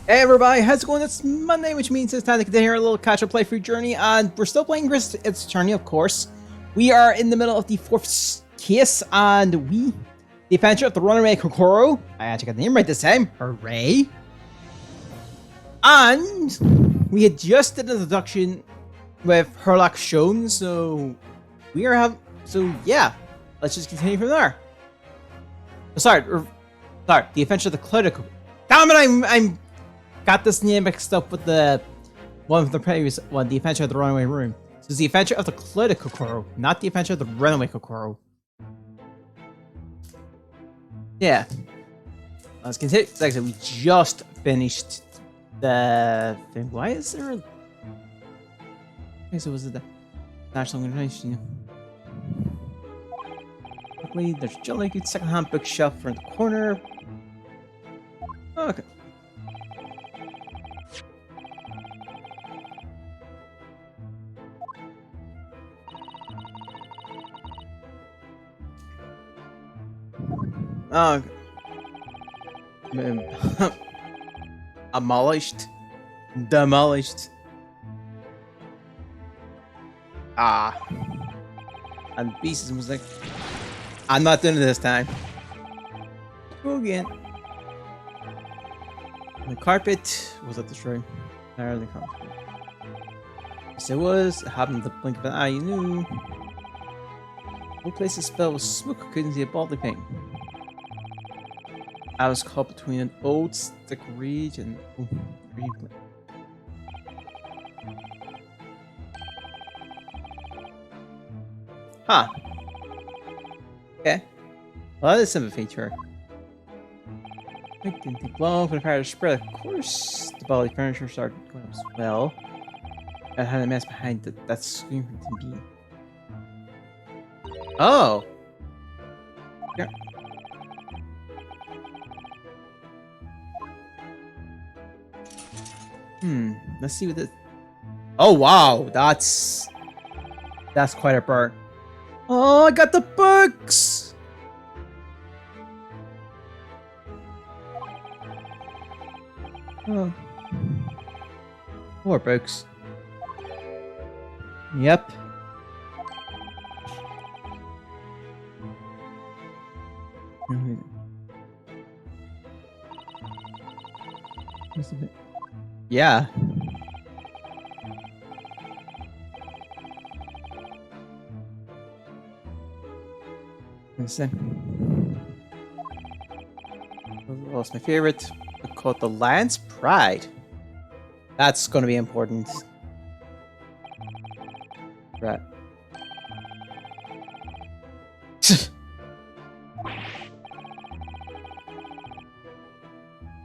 Hey everybody, how's it going? It's Monday, which means it's time to continue our little catch-up playthrough journey, and we're still playing Great Ace Attorney, of course. We are in the middle of the fourth case, and the adventure of the runaway Kokoro. I actually got the name right this time. Hooray! And we had just did an introduction with Herlock shown, so yeah, let's just continue from there. Sorry, the adventure of the Cloud. Damn it, I'm got this name mixed up with the one from the previous one, The Adventure of the Runaway Room. So it's The Adventure of the Clouded Kokoro, not The Adventure of the Runaway Kokoro. Yeah. Let's continue. Like I said, we just finished the thing. Why is there a... Okay, so was it the National Organization? Quickly, there's a generally good second-hand bookshelf in the corner. Okay. Oh, demolished. And pieces was like, I'm not doing it this time. Go again. The carpet was at this room. There the carpet. Yes, it was. It happened to blink of an eye. You knew. No place to spell with smoke. Couldn't see a balding thing. I was caught between an old stick reed and replay. Huh. Okay. Well, that is some feature. It didn't take long for the fire to spread. Of course, the body furniture started going up as well. I had a mess behind that screamed to me. Oh. Yeah. Let's see what this... Oh, wow. That's quite a burn. Oh, I got the books! Oh. More books. Yep. Yeah. What's my favorite? Called the Lion's Pride. That's going to be important. Right.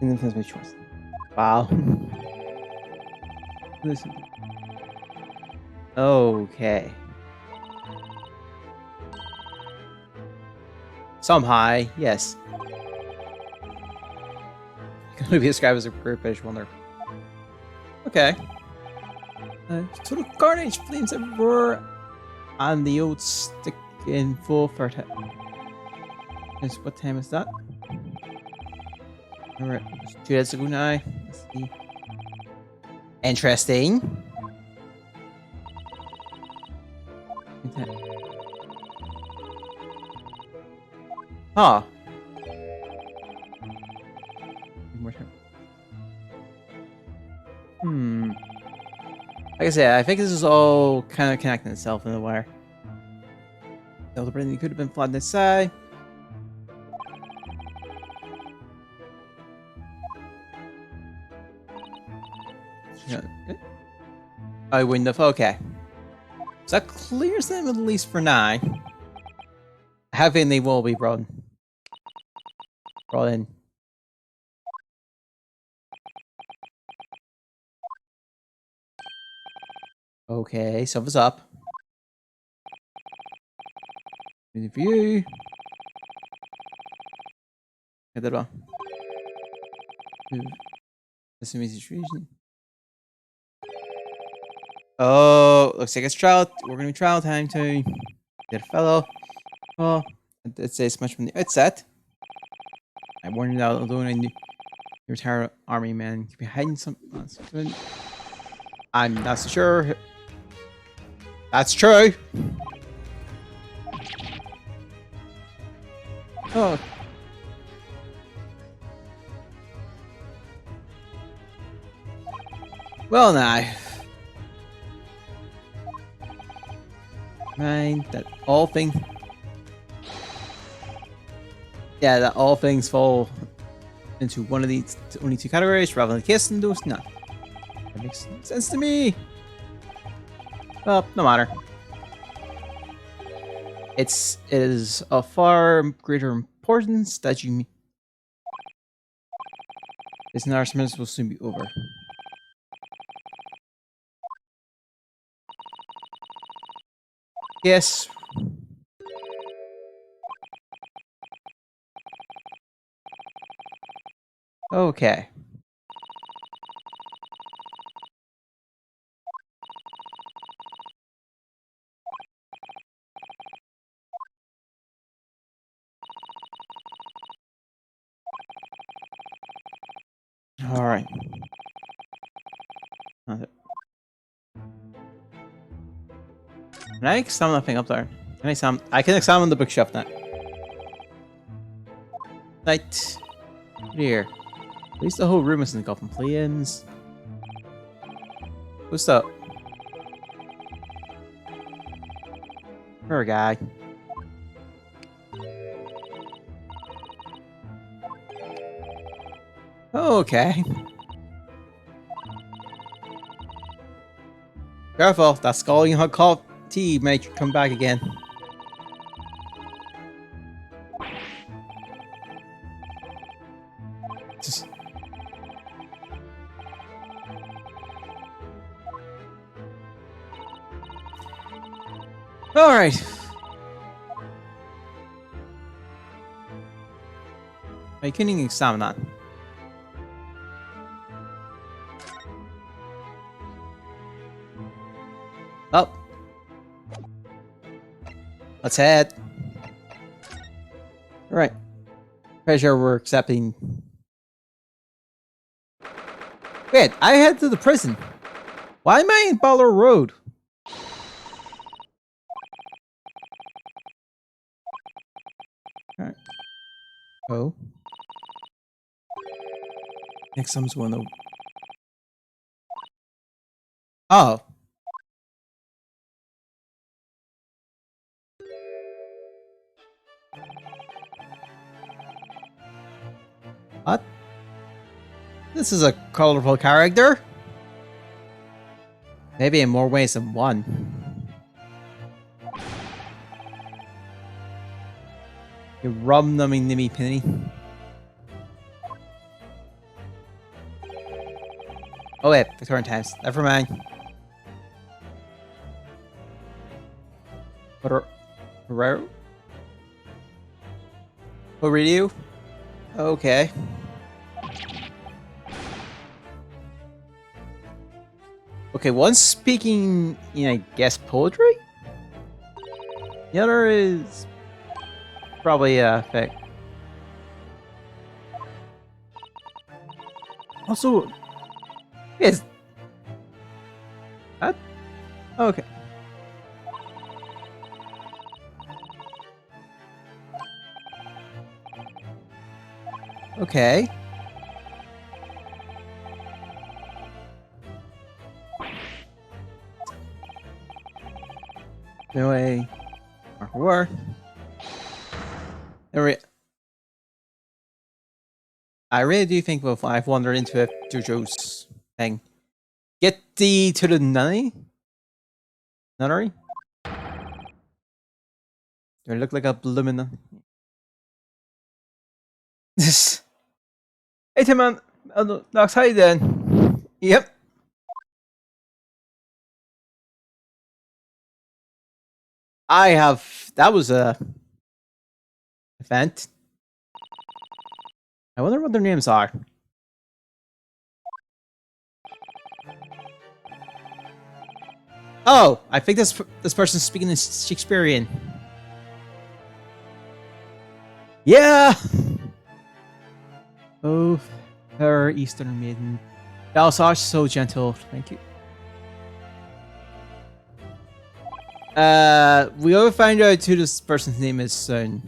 And then my choice. Wow. Listen. Okay. Some high, yes. Can only be described as a British wonder. Okay. Total carnage, flames everywhere, and the old stick in full fertile. What time is that? Alright, 2 days ago now. Let's see. Interesting. Huh. Like I said, I think this is all kind of connecting itself in the wire. So the brain could have been flattened inside. I wouldn't have. Okay. So that clears them at least for now. Having they will be brought in. Okay, something's up. Good for you. Get that wrong. That's an easy situation. Oh, looks like it's trial. We're gonna be trial time too. Dear fellow. Oh, it says much from the outset. I warned you, although I knew Your entire army, man. You'd be hiding something. I'm not so sure. That's true. Oh. Well, now. Mind that all things. Yeah, that all things fall into one of these only two categories rather than kiss and those. No. That makes sense to me. Well, no matter. It is of far greater importance that you. This nourishment will soon be over. Yes. Okay. All right. Can I examine that thing up there? I can examine the bookshelf now. Right. Here. At least the whole room isn't engulfed in flames. What's up? Poor guy. Okay. Careful, that scalding hot coffee may come back again. Just... Alright. I couldn't even examine that. Oh. Let's head. Alright. Treasure we're accepting. Wait, I head to the prison. Why am I in Baller Road? Alright. Oh. Next someone's one though. Oh. What? This is a colorful character. Maybe in more ways than one. You rum numbing nimmy penny. Oh wait, Victorian times. Never mind. What radio? Okay. Okay, one's speaking in, I guess, poetry? The other is probably fake. Also, is that okay? Okay. Anyway, war. I really do think if I've wandered into a JoJo's thing. Get thee to the nunnery? Nunnery? Do I look like a bloomin'? This. Hey, Tim, man. Nox, how you doing? Yep. I have. That was a event. I wonder what their names are. Oh, I think this person's speaking in Shakespearean. Yeah. Oh. Her Eastern Maiden. Dalsash, so gentle. Thank you. We will find out who this person's name is soon.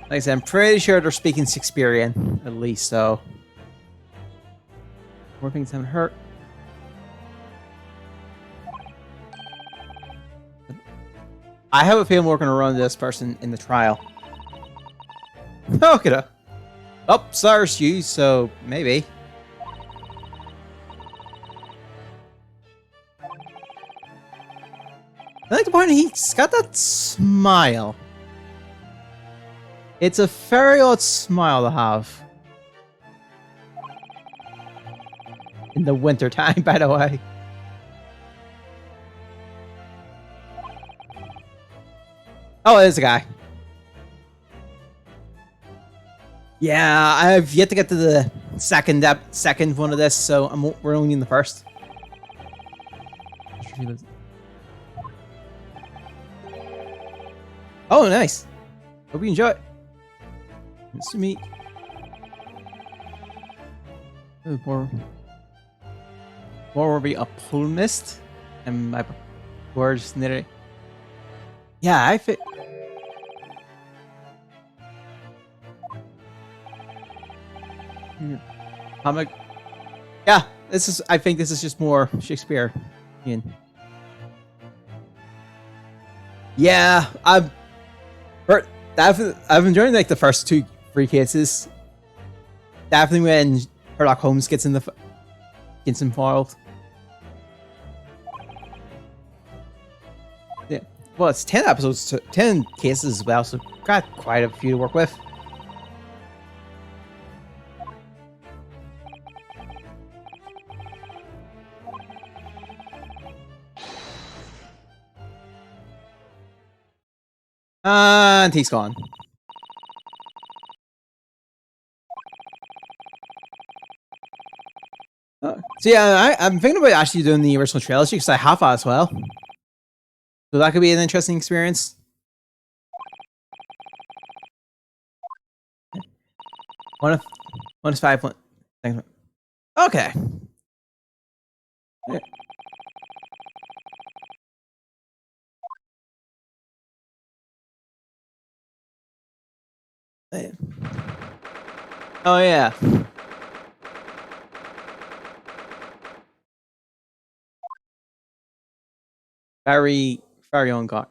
Like I said, I'm pretty sure they're speaking Shakespearean, at least, so. More things haven't hurt. I have a feeling we're going to run this person in the trial. Okay. Oh, Cyrus used, so maybe. I like the point he's got that smile. It's a very odd smile to have. In the winter time, by the way. Oh, it is a guy. Yeah, I've yet to get to the second one of this, so we're only in the first. Oh, nice. Hope you enjoy it. Nice to meet. More will be a pulmist, and my words nearly. Yeah, I fit. Comic. Yeah, this is. I think this is just more Shakespearean. Yeah, I've enjoyed like the first 2 free cases. Definitely when Sherlock Holmes gets involved. Yeah, well, it's 10 episodes, 10 cases as well, so got quite a few to work with. And he's gone. So yeah, I'm thinking about actually doing the original trilogy because I have that as well. So that could be an interesting experience. One is 5. Okay. Oh yeah. Very on God.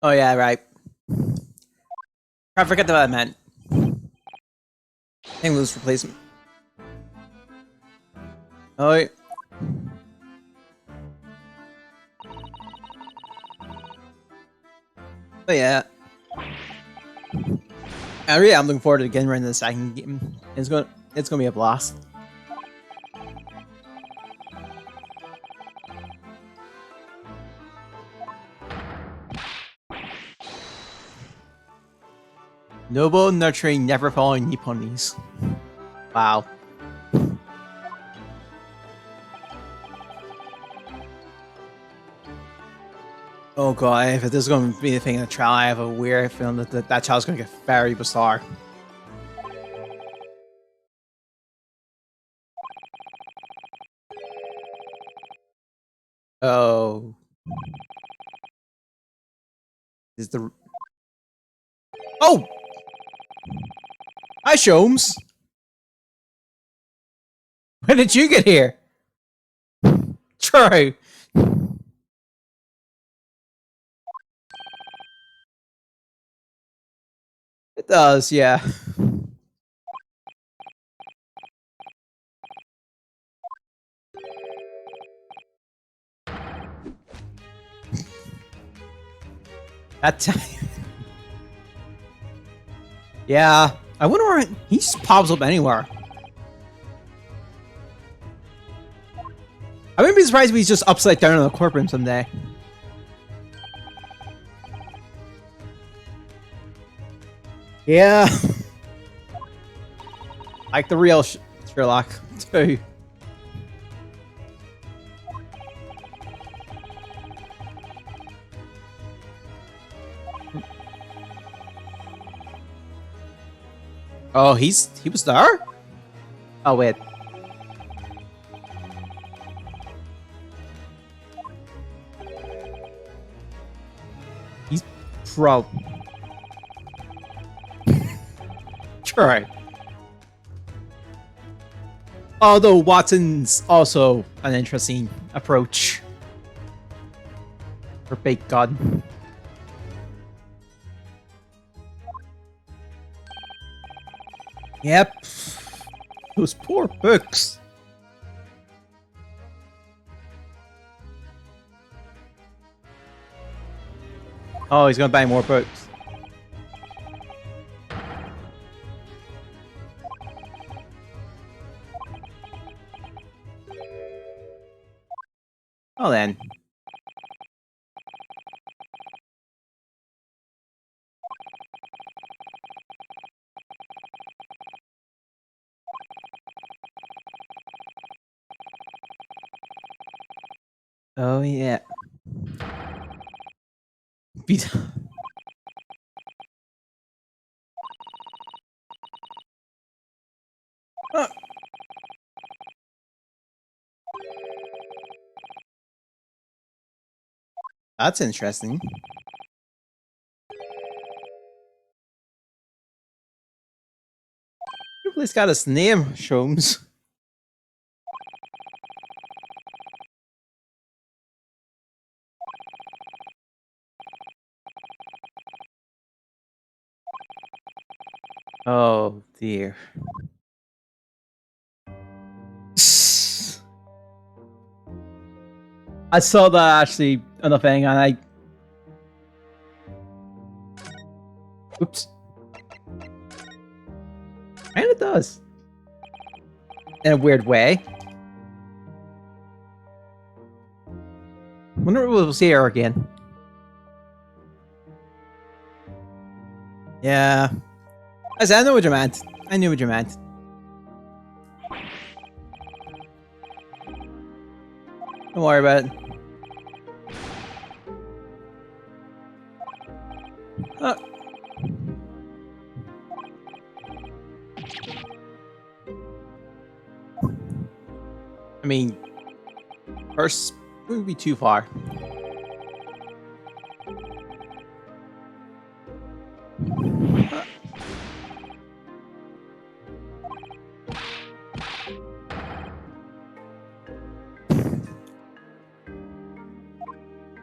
Oh yeah, right. I forget what I meant. English replacement. Oh yeah. But yeah. I'm looking forward to getting right into the second game. It's gonna be a blast. Noble, nurturing, never following Nipponese. Wow. Oh god, if this is going to be a thing in the trial, I have a weird feeling that child's going to get very bizarre. Oh. Is the... Oh! Hi, Sholmes! When did you get here? True. It does, yeah. That time. Yeah. I wonder where he just pops up anywhere. I wouldn't be surprised if he's just upside down in the courtroom someday. Yeah. Like the real Sherlock, too. Oh, he was there? Oh, wait. He's pro. Sure. Although Watson's also an interesting approach for Big God. Yep. Those poor books. Oh, he's gonna buy more books. Oh then. Oh yeah. Oh. That's interesting. He's got his name, Sholmes. Oh dear. I saw that actually on the thing and I... Oops. And it does. In a weird way. Wonder if we'll see her again. Yeah. I said, I know what you meant. I knew what you meant. Don't worry about it. I mean, first wouldn't be too far.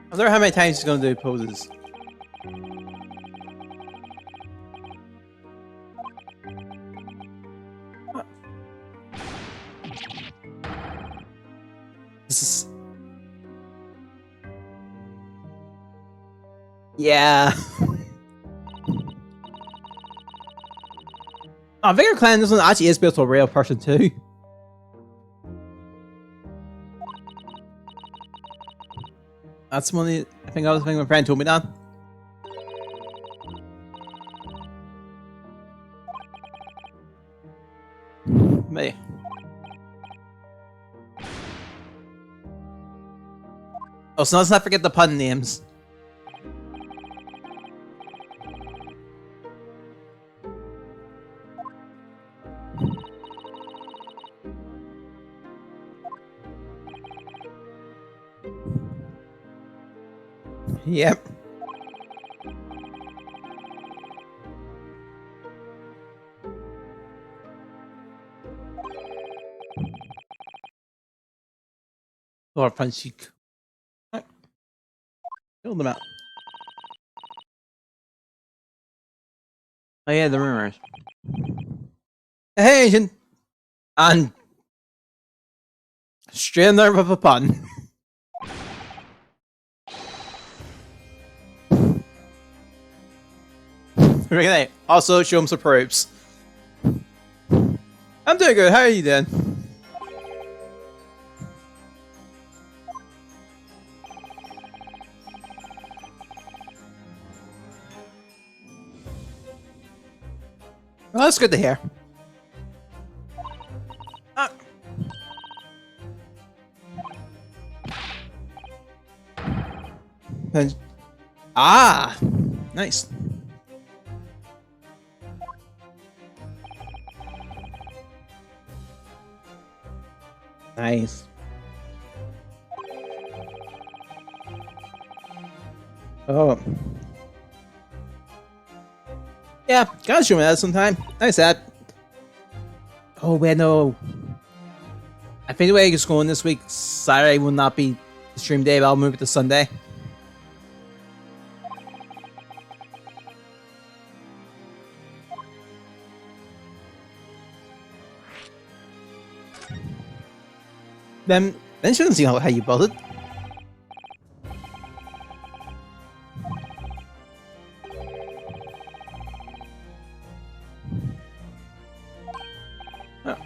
I wonder how many times he's gonna do poses. This is... Yeah. Oh, Vigor Clan, this one actually is built to a real person too. That's one of the, I think that was the thing my friend told me that. Me. Oh, so let's not forget the pun names. Yep. Or punchy. Kill them out. Oh yeah, the rumors. Hey, Asian. And straight in there with a pun. Okay, also show him some proofs. I'm doing good. How are you doing? Well, that's good to hear. Ah, nice. Nice. Oh. Yeah, gotta stream that sometime. Nice that. Oh, wait, no. I think the way it's going this week, Saturday will not be the stream day, but I'll move it to Sunday. Then you shouldn't see how you build it. Oh.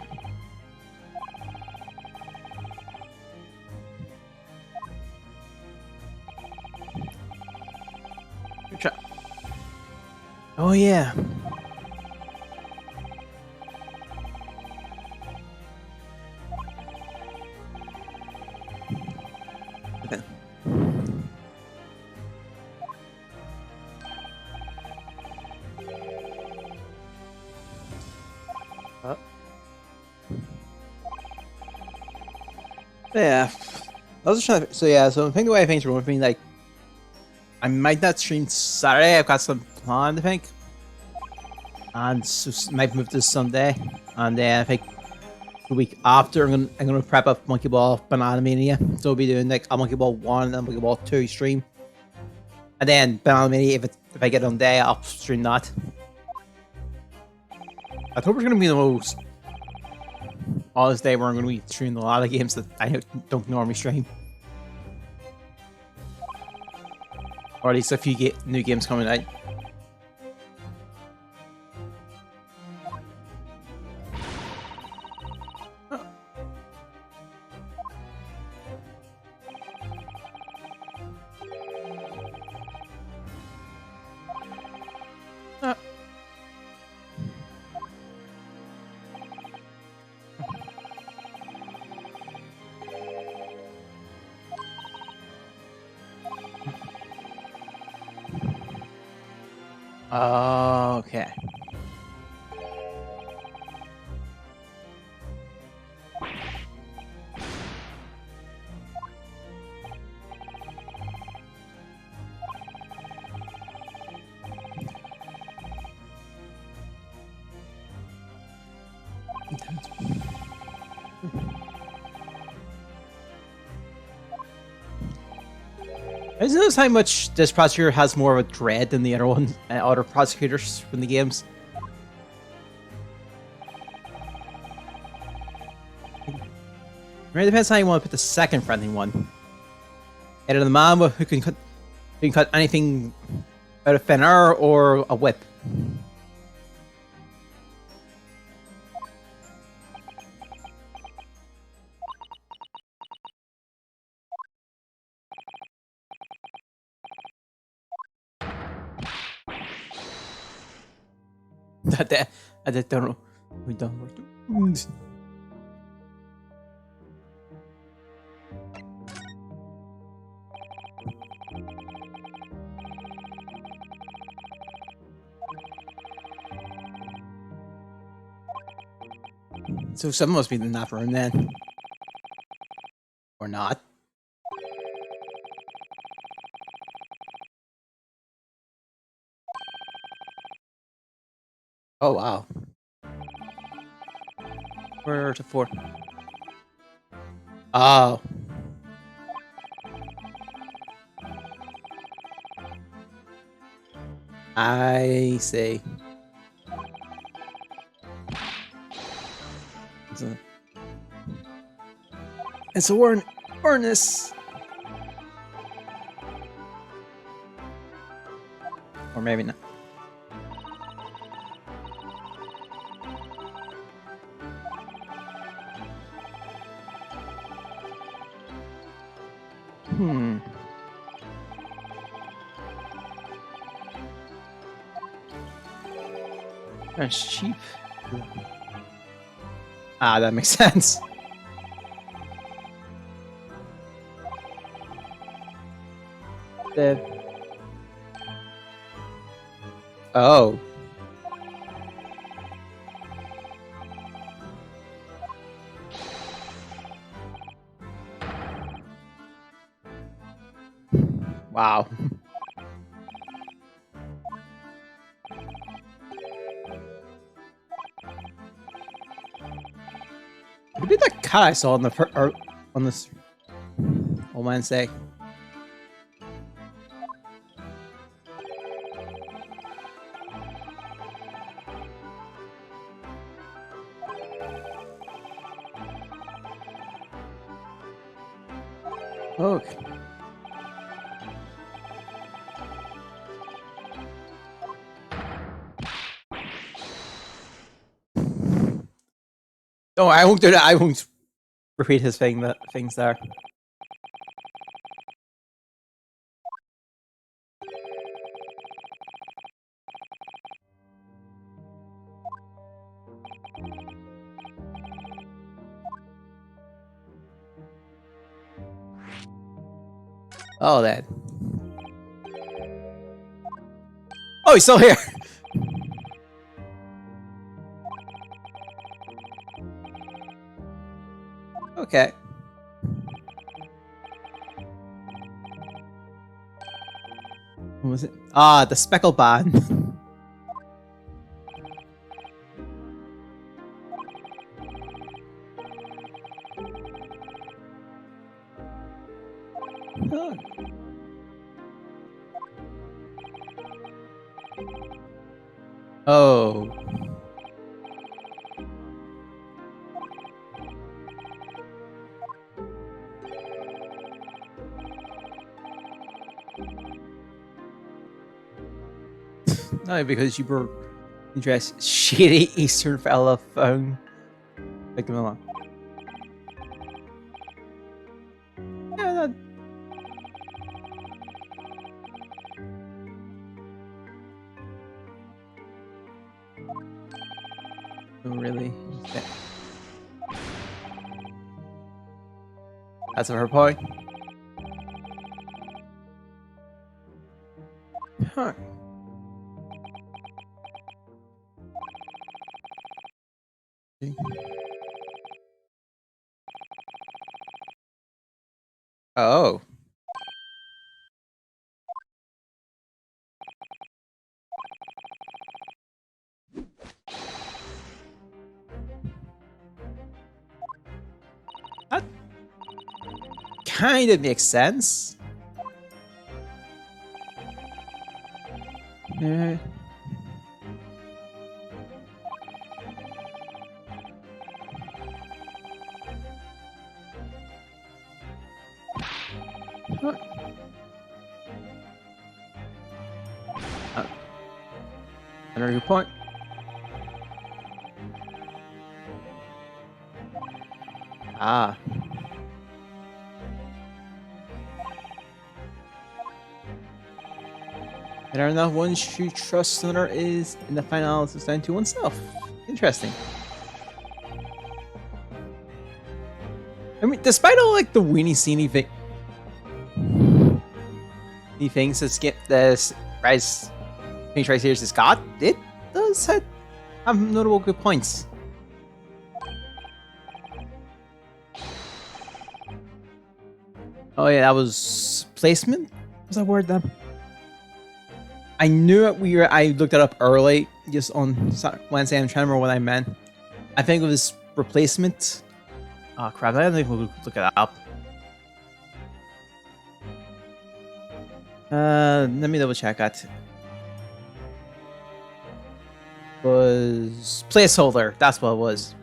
Good try. Oh yeah. Okay. Yeah. I was just trying to, so yeah, so I think the way things are going for me, like, I might not stream Saturday, I've got some planned, I think. And so might move to Sunday. And then I think the week after, I'm gonna prep up Monkey Ball Banana Mania. So we'll be doing like a Monkey Ball 1 and a Monkey Ball 2 stream. And then Banana Mania, if I get on day, I'll stream that. October's gonna be the most honest day where I'm gonna be streaming a lot of games that I don't normally stream. Or at least a few new games coming out. Okay. I just noticed how much this prosecutor has more of a dread than the other one, other prosecutors from the games. It really depends how you want to put the second friendly one. Either the man who can cut anything out of thin air, or a whip. I don't know. We don't work. So someone must be in that room then. Or not. Oh wow. Where to 4? Oh. I see. It's a warness. Or maybe not. That's cheap. Ah, that makes sense. Oh. Wow. Could it be that cat I saw on the on this on Wednesday? Okay. No, I won't do that. I won't repeat his things there. Oh, that. Oh, he's still here. Okay. What was it? Ah, the speckle band. Oh. No, because you were dressed shitty Eastern fella phone. Pick them up. Yeah, that. Oh, really? That's her point. Huh. Oh. That kind of makes sense. Yeah. Huh. Another good point. Ah. And are not one who trusts another is in the final analysis down to oneself. Interesting. I mean, despite all like the weenie seeny things that skip this Rise Phoenix Rise series has got, it does have notable good points. Oh yeah, that was placement? Was that word then? I knew it. I looked it up early, just on Wednesday. I'm trying to remember what I meant. I think it was replacement. Oh crap! I don't think we'll look it up. Let me double check that. Was placeholder. That's what it was.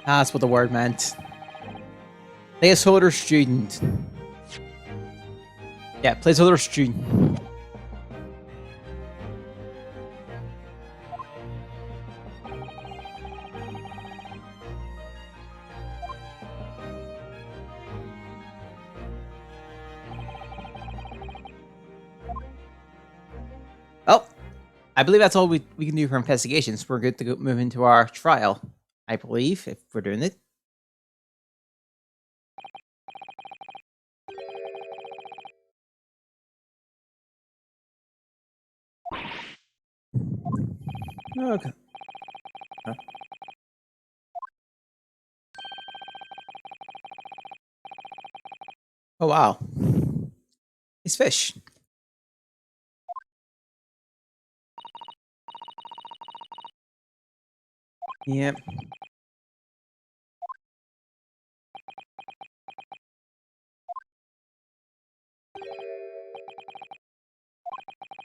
That's what the word meant. Placeholder student. Yeah, placeholder student. Well, I believe that's all we can do for investigations. We're good to go move into our trial. I believe, if we're doing it. Okay. Oh wow. It's fish. Yep.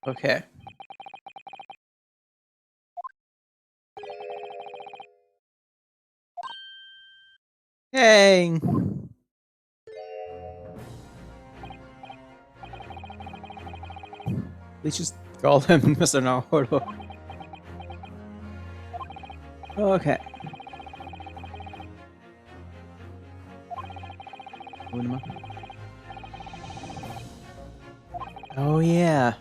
Okay. Hey. Let's just call him Mr. Naruto. Okay. Oh yeah.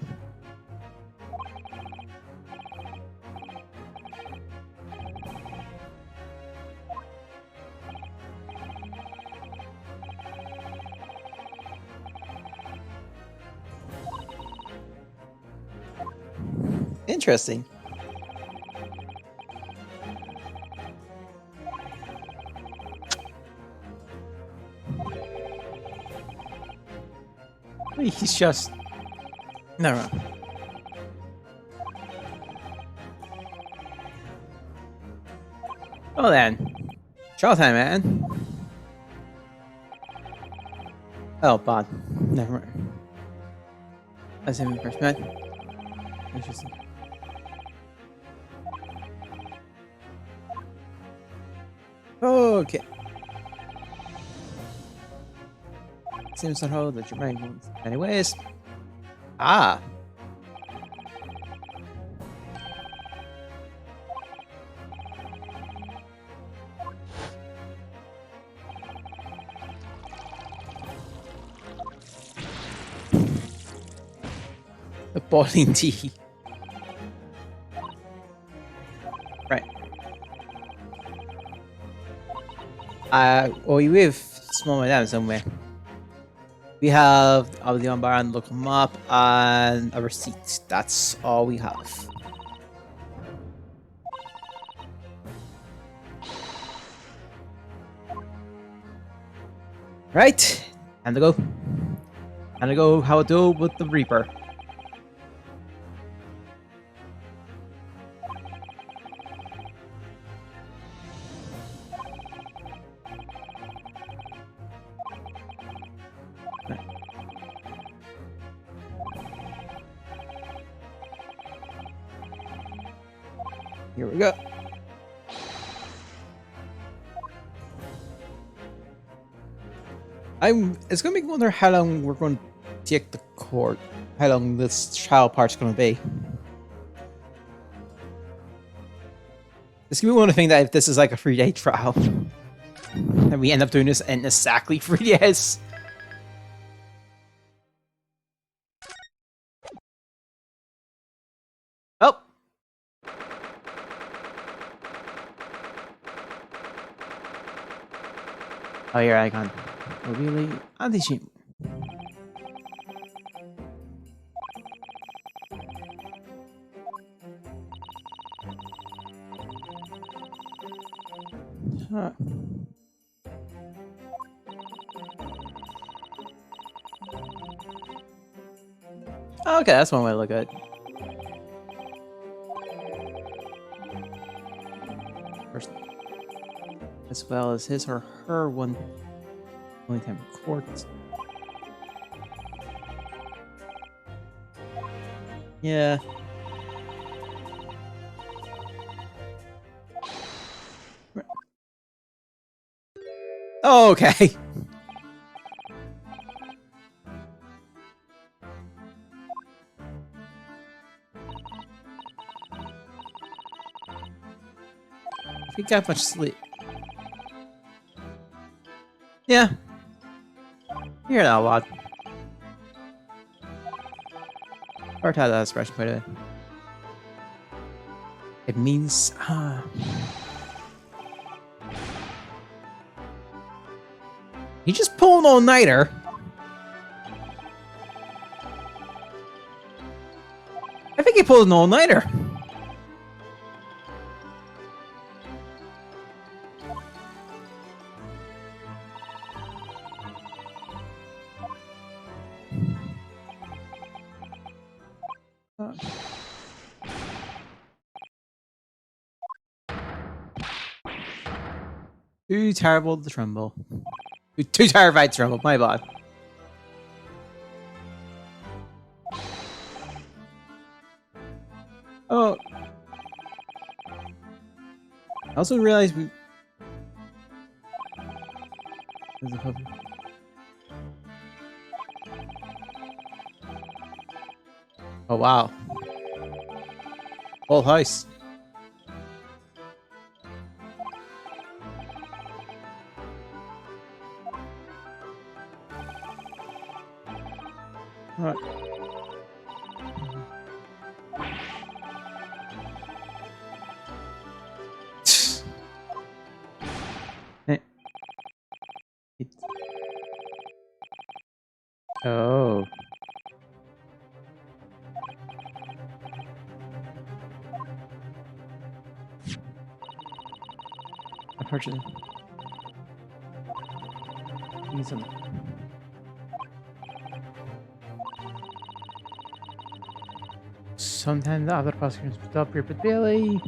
Interesting. He's just no. Oh then. Showtime, man. Oh, bad. Never mind. That's him first, man. Interesting. Okay. Seems somehow that your mind moves. Anyways. Ah. The boiling tea. Right. Well, we have small my down somewhere. We have obviously on bar and look them up and a receipt. That's all we have. Right. Time to go. Time to go how it do with the Reaper. Here we go. It's gonna make me wonder how long we're going to take the court. How long this trial part's gonna be. It's gonna be one of the things that if this is like a 3-day trial, and we end up doing this in exactly 3 days. Oh. Oh, your icon. Oh, really? Anti-cheat. Huh. Okay, that's one way to look at it. First, as well as his or her one. Only time court. Yeah. Okay. If we got much sleep. Yeah. You're not a lot. Hard to have that expression put in. It means he just pulled an all-nighter. I think he pulled an all-nighter. Too terrible to tremble. Too terrified to tremble, my bad. Oh. I also realized we... There's a puppy. Oh, wow. Whole house. Alright. Oh. Unfortunately. Need some. Sometimes the other prosecutors stop here, but Billy.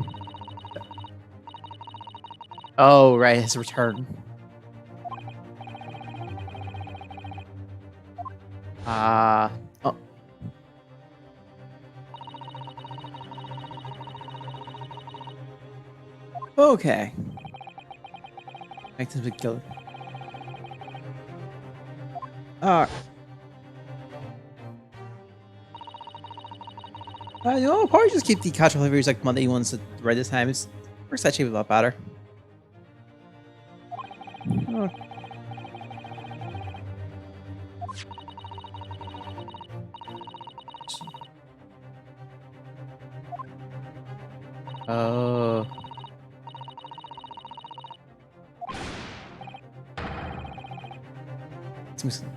Oh, right, his return. Oh. Okay. Victims of killer. Alright. You know, I'll probably just keep the casual reviews like Monday ones at right this time. It works actually a lot better. Oh. Oh. It's missing.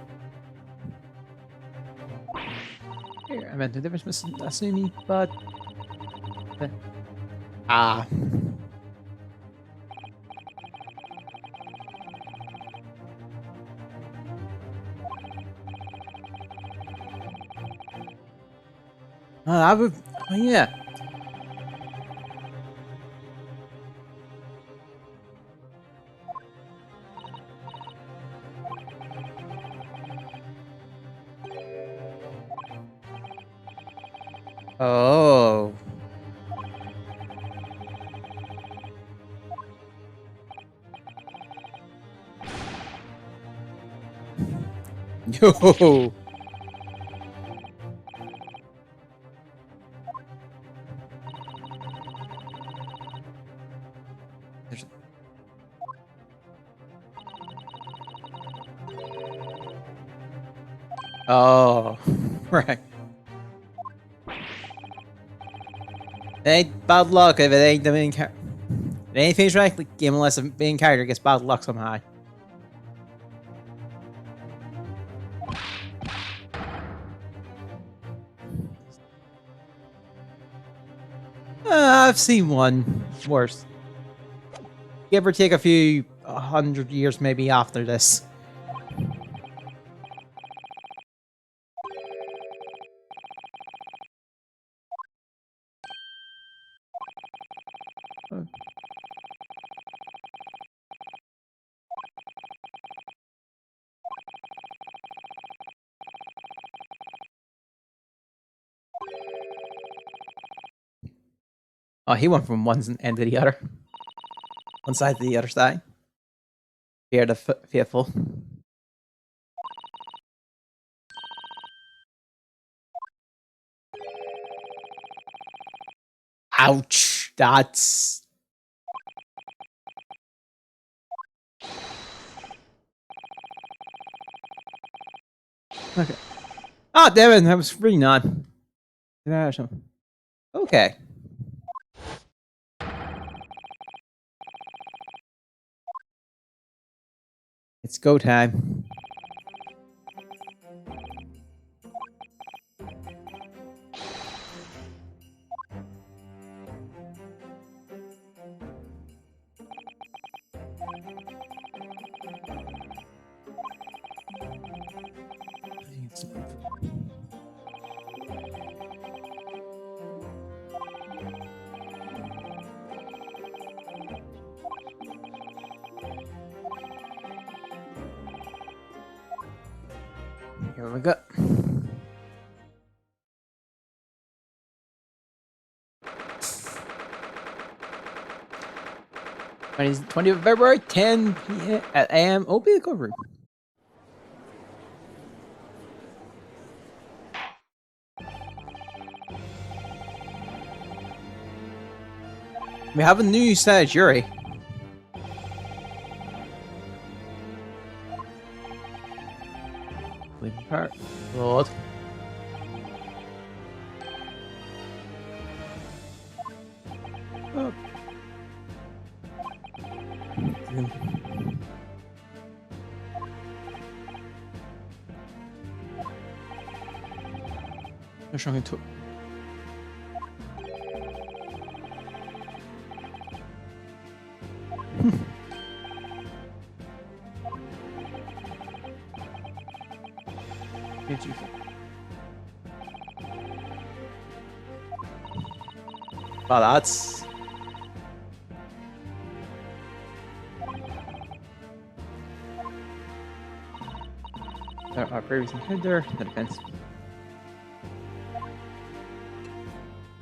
Here, I meant the difference missing Asumi, but. Ah. I would. Oh, yeah. Oh. Yo. There's... Oh. Right. It ain't bad luck if it ain't the main character. If anything's right, the game unless the main character gets bad luck somehow. I've seen one worse. Give or take a few 100 years maybe after this. Oh, he went from one end to the other. One side to the other side. Fear the fearful. Ouch. That's... Okay. Oh, damn it. That was really not. Okay. It's go time. Here we go. It's 20th of February, 10 p.m. at a.m. Open the cover room. We have a new set of jury. Waiting part. Lord. Oh. I'm trying to. Wow, that's our previous contender, the defense.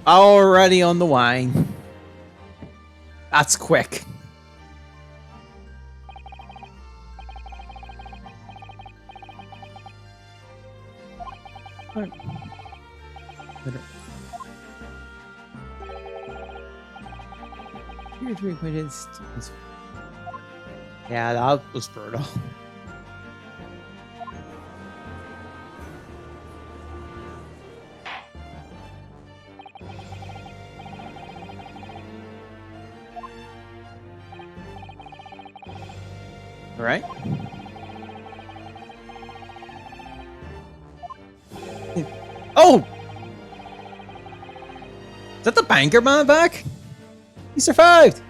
Already on the wine. That's quick. Right. Here, 3 acquaintance. Yeah, that was brutal. All right. Oh! Is that the banker man back? He survived!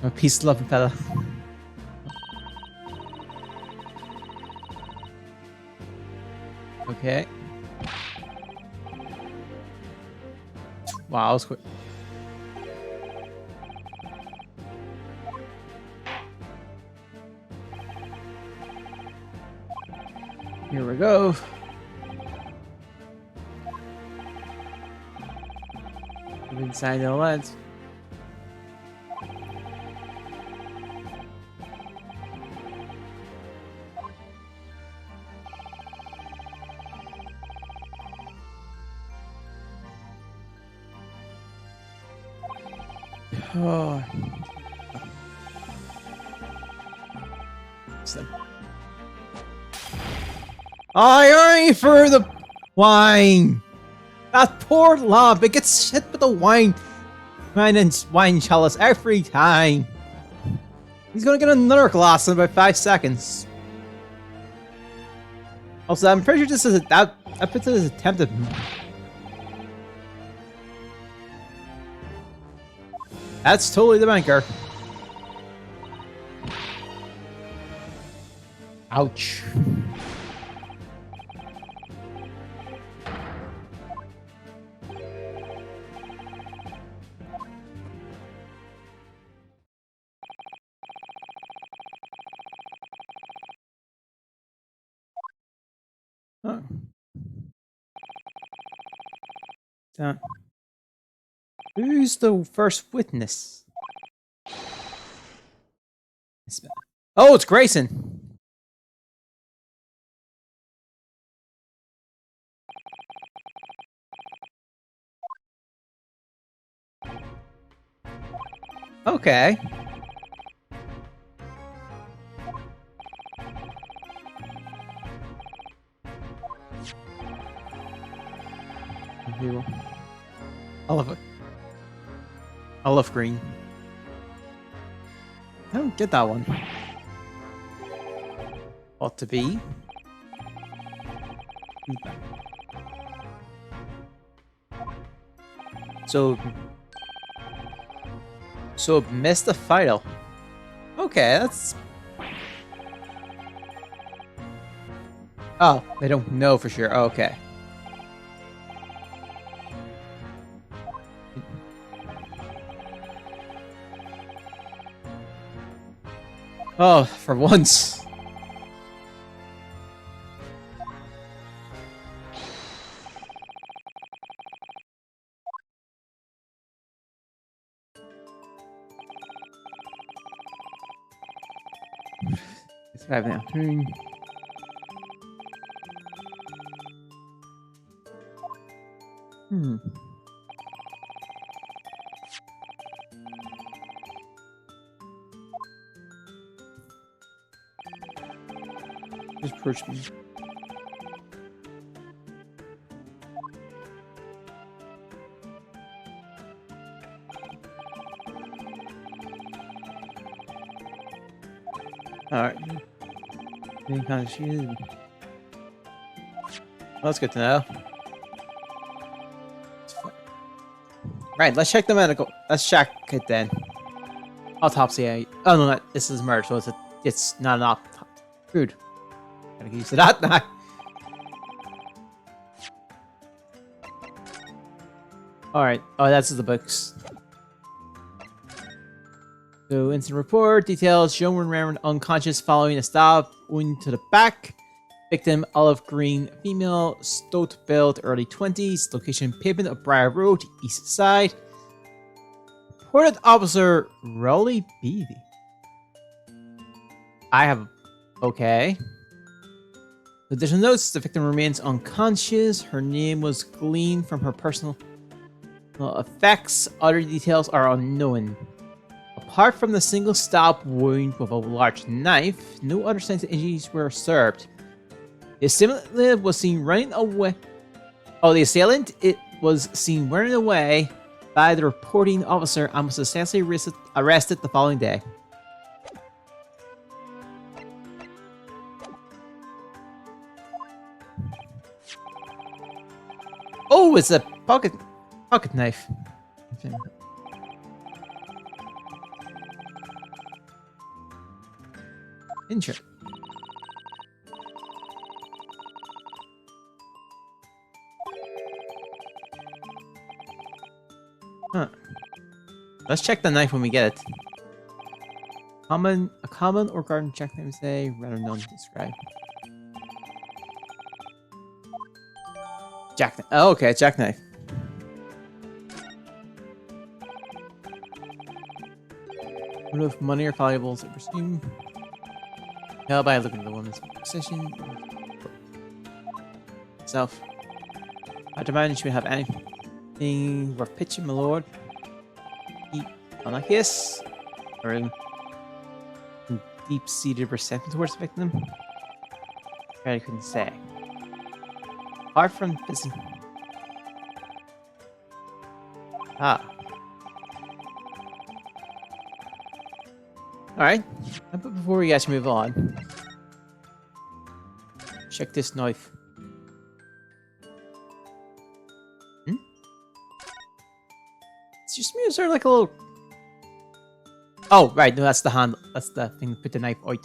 A peace loving fella. Okay. Wow, that was quick. Here we go. Inside the lens. Oh. I for the wine. That poor lob, it gets hit with the wine. And wine chalice every time. He's gonna get another glass in about 5 seconds. Also, I'm pretty sure this is that puts it as attempted. That's totally the banker. Ouch. Oh. Who's the first witness? Oh, it's Grayson. Okay. I love it. I love green. I don't get that one. Ought to be. So missed the final. Okay, that's. Oh, they don't know for sure. Okay. Oh, for once. It's 5 now. Hmm. Just approach me. Alright. Any kind of shit. Well, that's good to know. Right, let's check the medical. Let's check it then. Autopsy. Oh no, this is murder, so it's not an autopsy. Rude. Gotta get used to that now. Alright. Oh, that's the books. So, incident report. Details. Joan Raymond unconscious following a stab wound to the back. Victim, olive green female, stout build, early 20s. Location, pavement of Briar Road, east side. Reported officer, Rowley Beatty. I have... Okay. Additional notes, the victim remains unconscious. Her name was gleaned from her personal effects. Other details are unknown. Apart from the single stab wound with a large knife, no other signs of injuries were observed. The assailant was seen running away. Oh, the assailant was seen running away by the reporting officer and was substantially arrested the following day. Oh, it's a pocket knife. Interesting. Huh. Let's check the knife when we get it. A common or garden jackknife say rather known to describe. Jackknife. Oh, okay, jackknife. Remove money or valuables I presume. Tell by looking at the woman's possession. Self. I demand you have anything worth pitching, my lord. Unlike this. Or in deep-seated resentment towards the victim. I couldn't say. Apart from this. Ah. Alright. But before we actually move on, check this knife. Hmm? It's just me, is there like a little... Oh, right, no, that's the hand. That's the thing to put the knife out.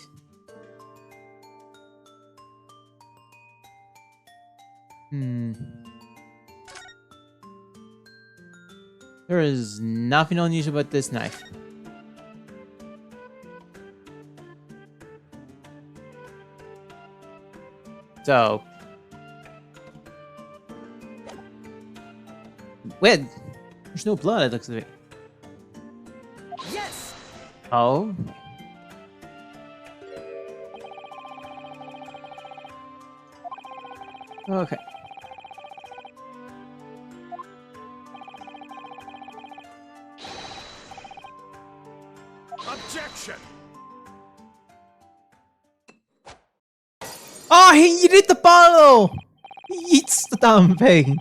There is nothing unusual about this knife. So... Wait! There's no blood, it looks like. Yes! Oh? Okay. Objection! Oh, he eat the bottle! He eats the damn thing!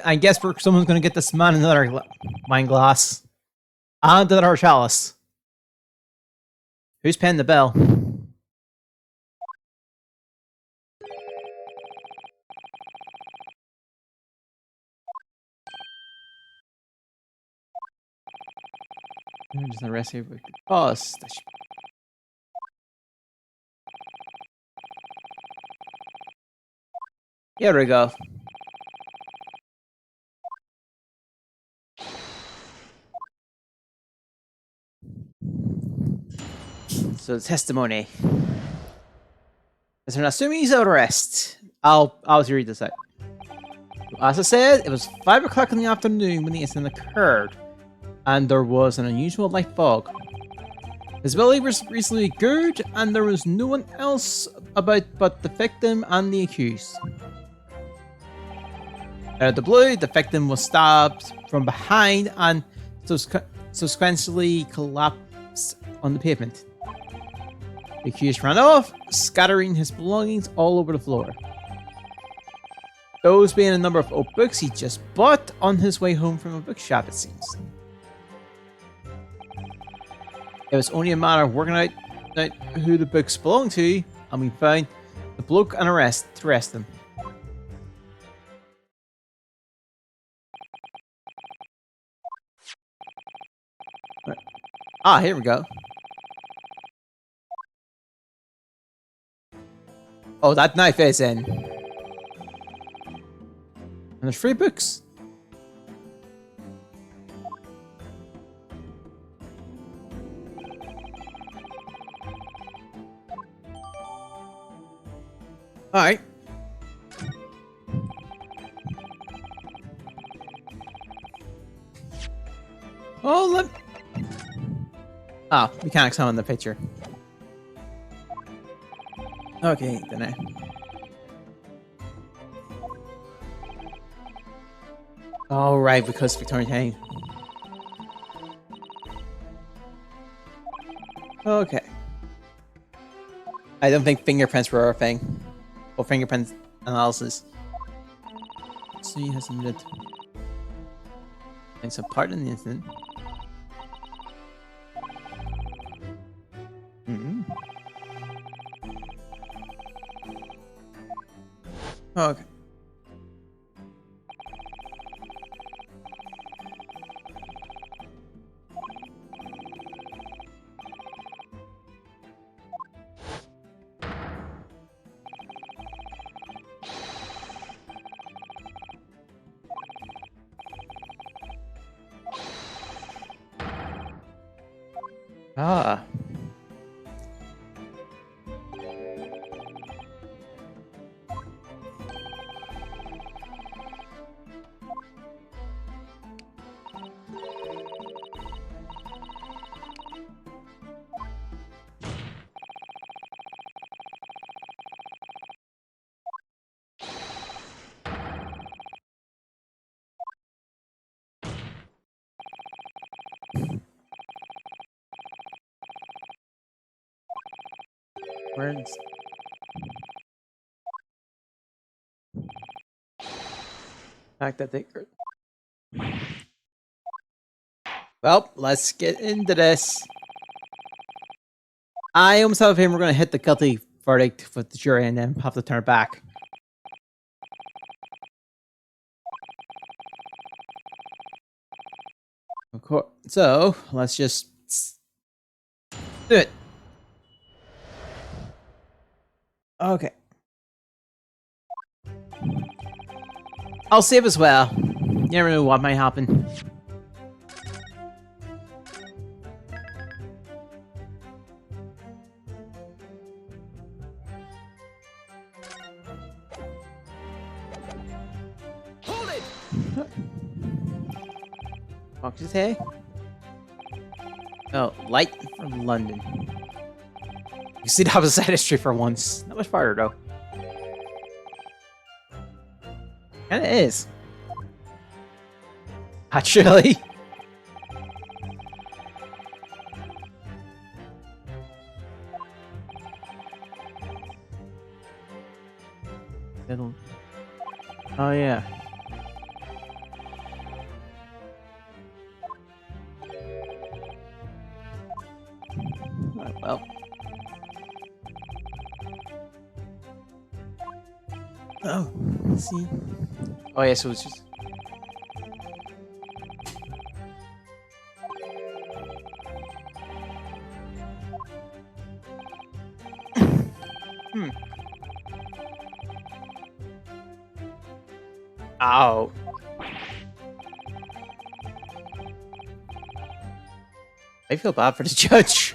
I guess someone's gonna get this man another wine glass. And another chalice. Who's paying the bell? Just the rest of it. Oh, here we go. So the testimony. As an assuming he's out of rest, I'll read this out. As I said, it was 5 o'clock in the afternoon when the incident occurred, and there was an unusual light fog. His belly was recently good, and there was no one else about but the victim and the accused. Out of the blue, the victim was stabbed from behind and subsequently collapsed on the pavement. The accused ran off, scattering his belongings all over the floor. Those being a number of old books he just bought on his way home from a bookshop, it seems. It was only a matter of working out who the books belonged to, and we found the bloke and to arrest him. Right. Ah, here we go. Oh, that knife is in. And there's 3 books. Alright. Oh, look. Oh, we can't examine the picture. Okay, then I... Oh, right, because Victorian time. Okay. I don't think fingerprints were a thing. Or fingerprint analysis. So he has admitted and some part in the incident. Okay. Ah. Words. Fact that they. Well, let's get into this. I almost have a feeling we're going to hit the guilty verdict with the jury and then have to turn it back. Of course. So let's just do it. Okay. I'll save as well. You never know what might happen. Hold it! Fox's hay? Oh, light from London. You see the opposite history for once. Not much farther though. Kinda is. Actually. Oh yeah. Well. Oh, let's see. Oh yeah, so it's just. Ow. I feel bad for the judge.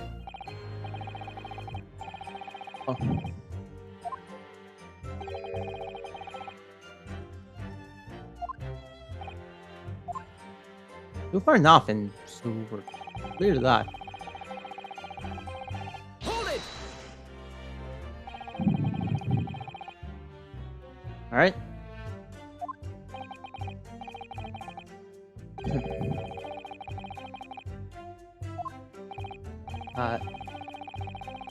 So far, nothing. So we're clear to that. Hold it! All right.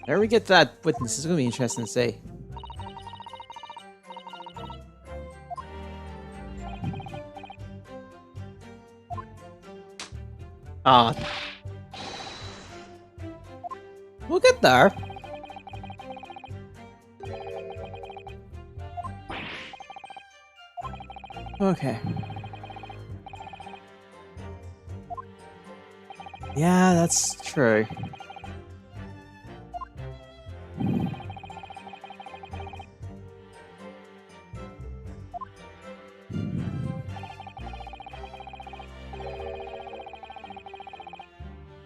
There we get to that witness. This is gonna be interesting to see. Ah, we'll get there. Okay. Yeah, that's true.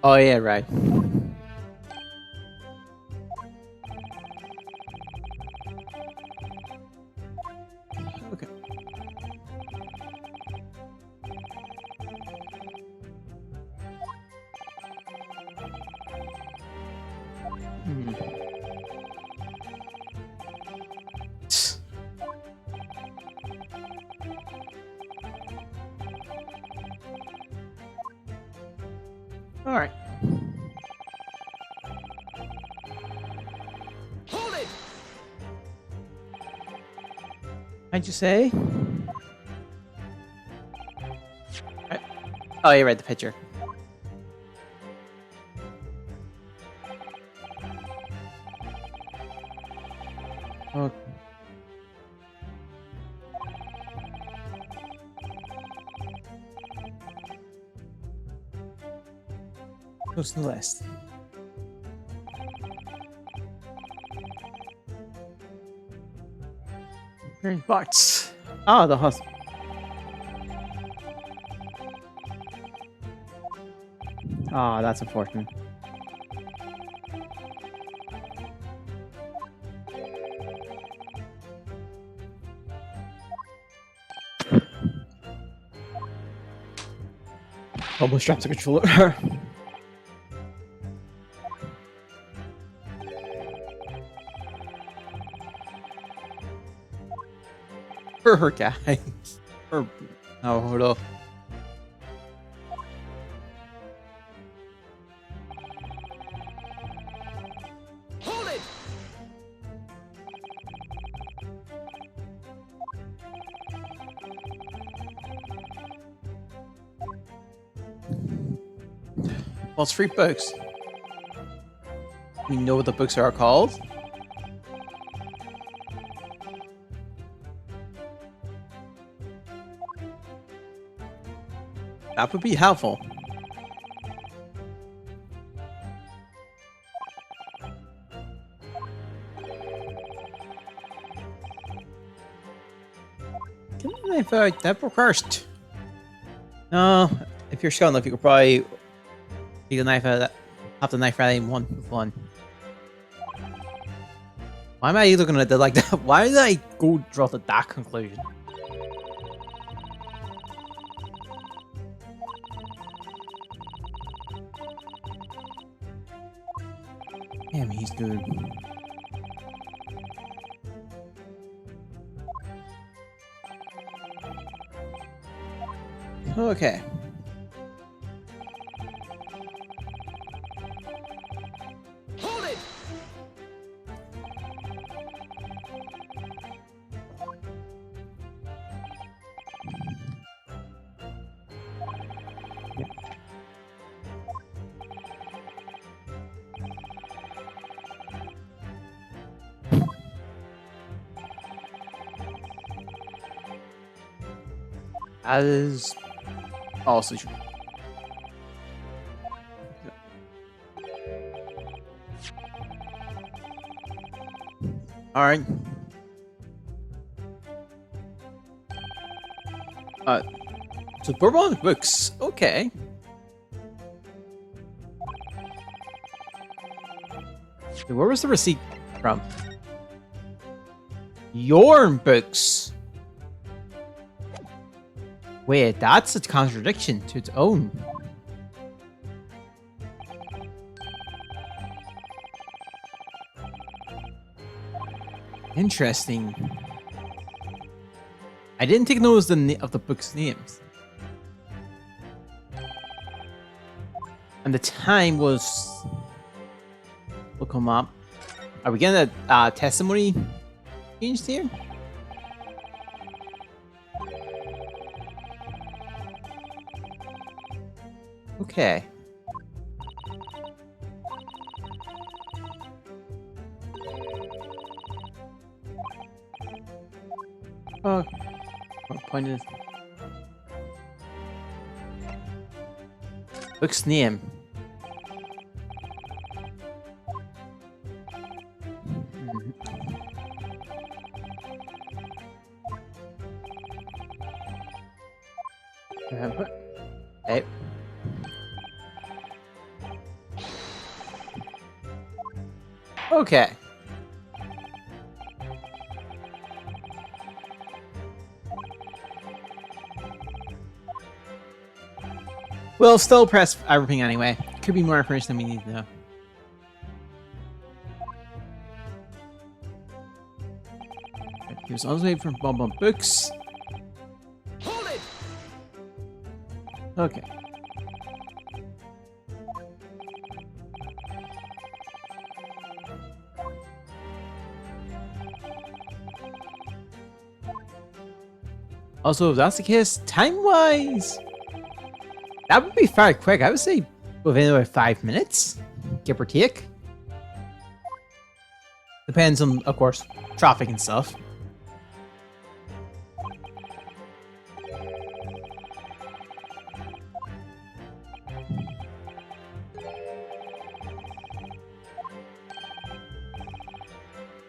Oh yeah, right. Okay. Hmm. All right. Hold it! How'd you say? Right. Oh, you read the picture. Oh. Goes to the list. Very box. Oh, the hospital. Oh, that's unfortunate. Almost dropped the controller. For her guy. Or oh, hold up. Hold it! Well, it's free books. We know what the books are called. That would be helpful. Can I find that book first? No, if you're strong enough, you could probably take the knife out of that. Have the knife out in one with one. Why am I looking at it like that? Why did I go draw to that conclusion? Damn, he's good. Okay. Hold it! That is also true. All right. So Bourbon books. Okay. So where was the receipt from? Your books. Wait, that's a contradiction to its own. Interesting. I didn't take notice of the book's names. And the time was... Will come up. Are we getting a testimony changed here? Okay. Oh, what point is book's name? Hey. Okay. We'll still press everything anyway. Could be more information than we need to know. He was always waiting for Bob books. Hold it! Okay. Also, if that's the case, time-wise, that would be fairly quick. I would say within about 5 minutes, give or take. Depends on, of course, traffic and stuff.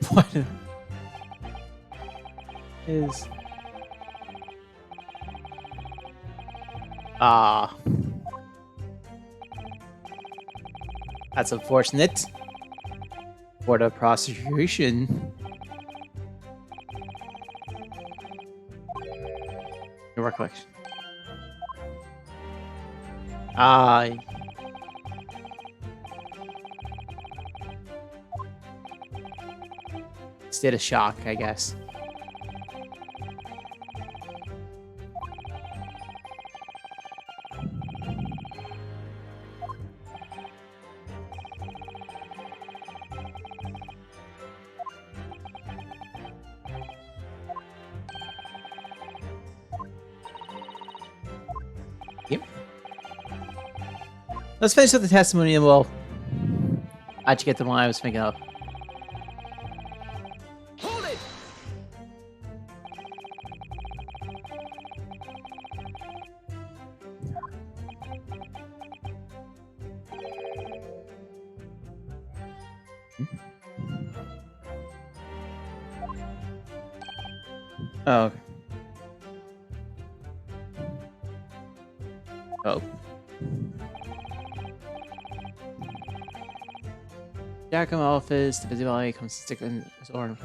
What is... That's unfortunate for the prosecution. Your recollection. State of shock, I guess. Yep. Let's finish up the testimony and we'll actually get the one I was thinking of. Hold it! Oh. Okay. Oh. Jack office, the visibility comes to stick in his order.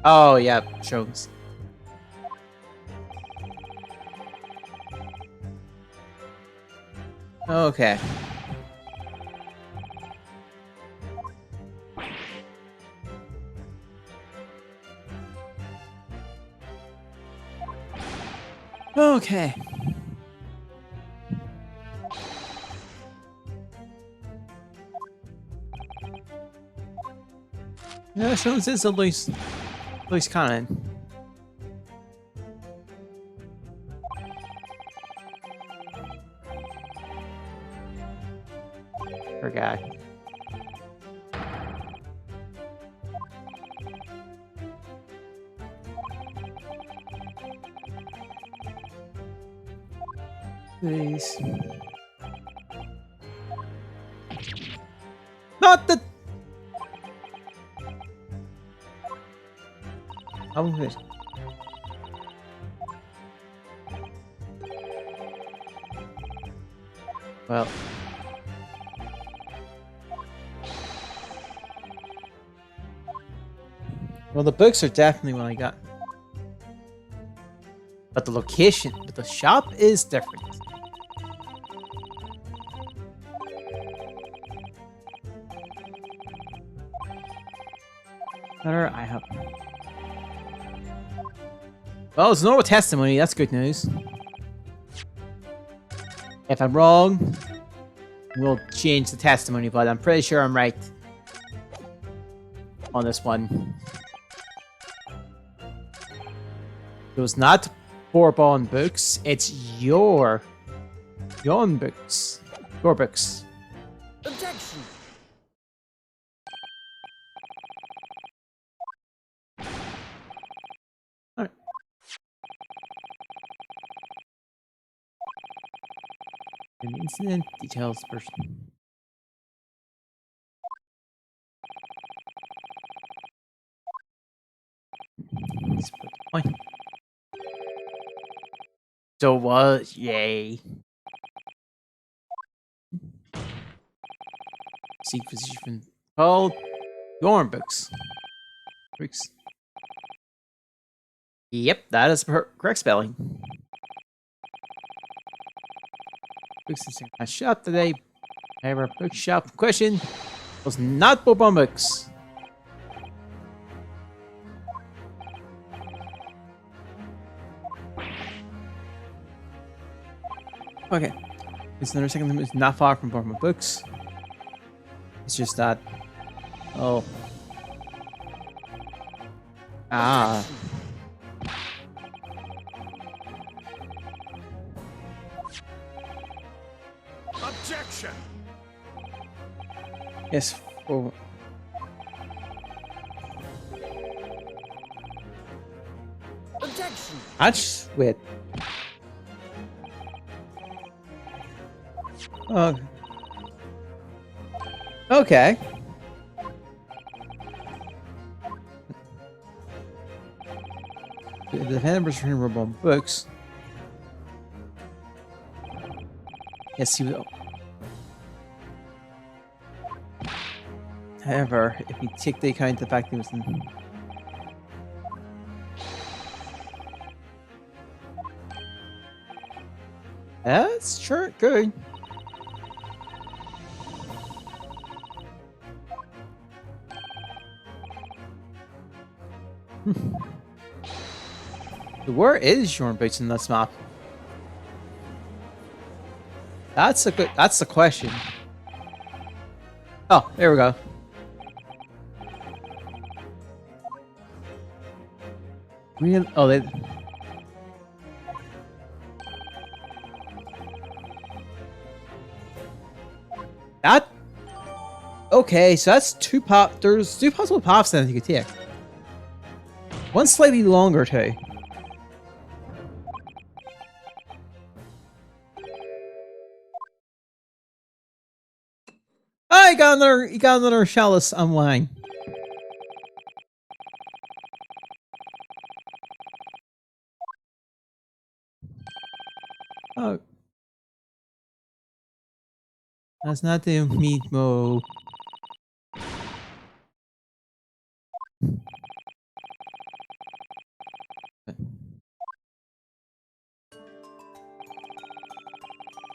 Oh, yeah, shows. Okay. Okay. Yeah, Shones is at least kind of. Poor guy. Please. Not the. How is it? Well. Well, the books are definitely what I got. But the location, but the shop is different. Better, I have. Well, it's no testimony. That's good news. If I'm wrong, we'll change the testimony, but I'm pretty sure I'm right on this one. It was not Bourbon books. It's your books. Your books. Objection. Alright. An incident details person. Let's put the point. So was yay. Seek physician called Yorn books. Books. Yep, that is the correct spelling. Books in my shop today. However, bookshop in question was not Bourbon books. Okay. It's another second limit. It's not far from Bourbon books. It's just that. Oh. Ah. Objection. Yes. Oh. Objection. Hatch with. Oh. Okay. The defendant returning Bourbon books. Yes, he will. However, if we take the account of the fact that he was in. That's sure good. Where is Yorn boots in this map? That's the question. Oh, there we go. Real oh they that okay, so that's there's two possible paths then you could take. One slightly longer too. Oh, he got another chalice on wine. Oh. That's not the meat mo.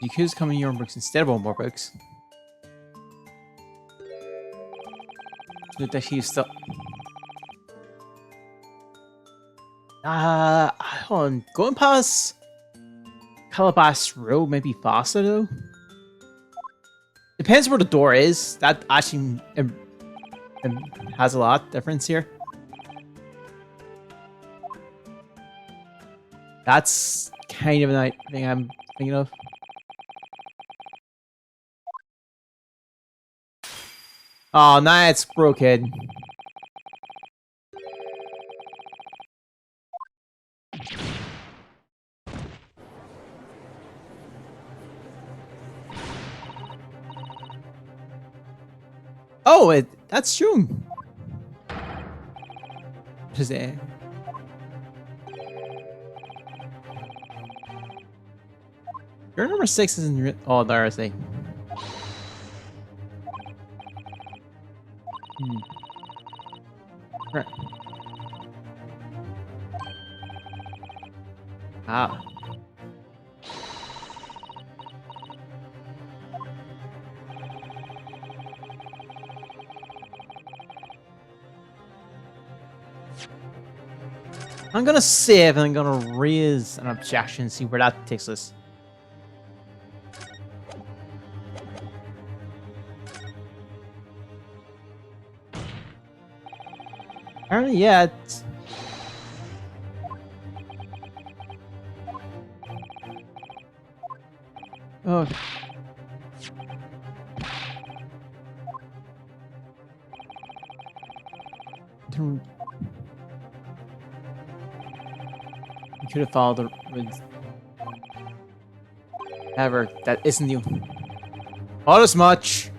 You could just come in Yorn books instead of more books. That he's still. Hold on. Going past Calabash Road might be faster though. Depends where the door is. That actually has a lot of difference here. That's kind of a thing I'm thinking of. Oh, nah, it's broken. Oh, that's true. Just your number 6 isn't. Oh, there I see. Right. Ah. I'm gonna save and I'm gonna raise an objection, see where that takes us. Apparently, yeah, it's... Oh. You could have followed the... Ever, that isn't you. Not as much.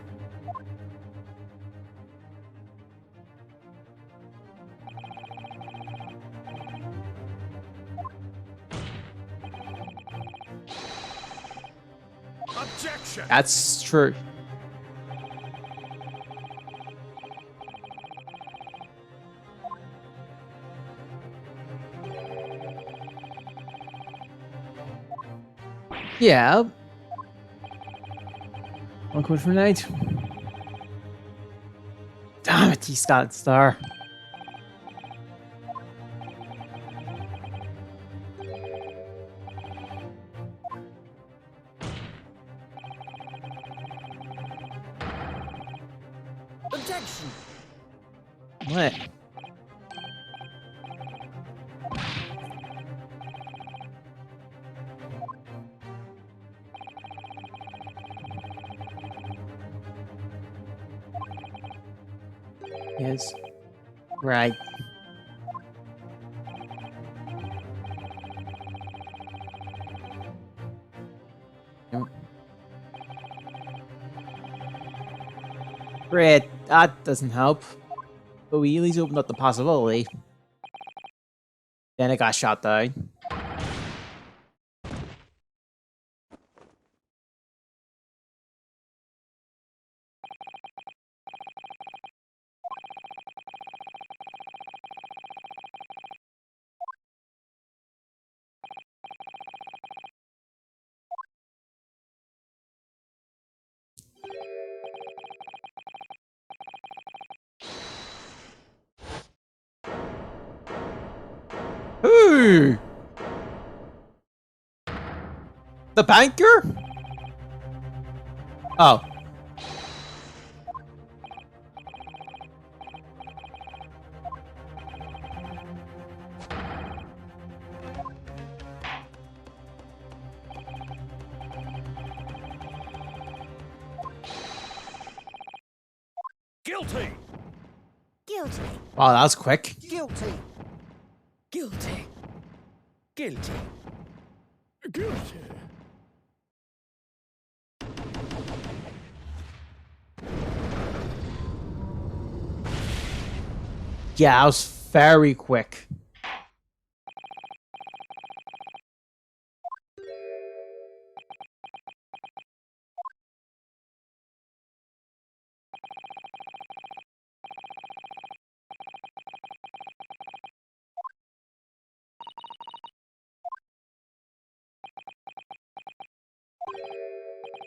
Objection. That's true. Yeah. One code for night. Damn it, he's got a star. Objection. What? Yes. Right. Yep. Great. That doesn't help. But we at least opened up the possibility. Then it got shot down. Ooh! The banker? Oh. Guilty. Guilty. Wow, that was quick. Guilty. Guilty. Guilty. Guilty. Yeah, that was very quick.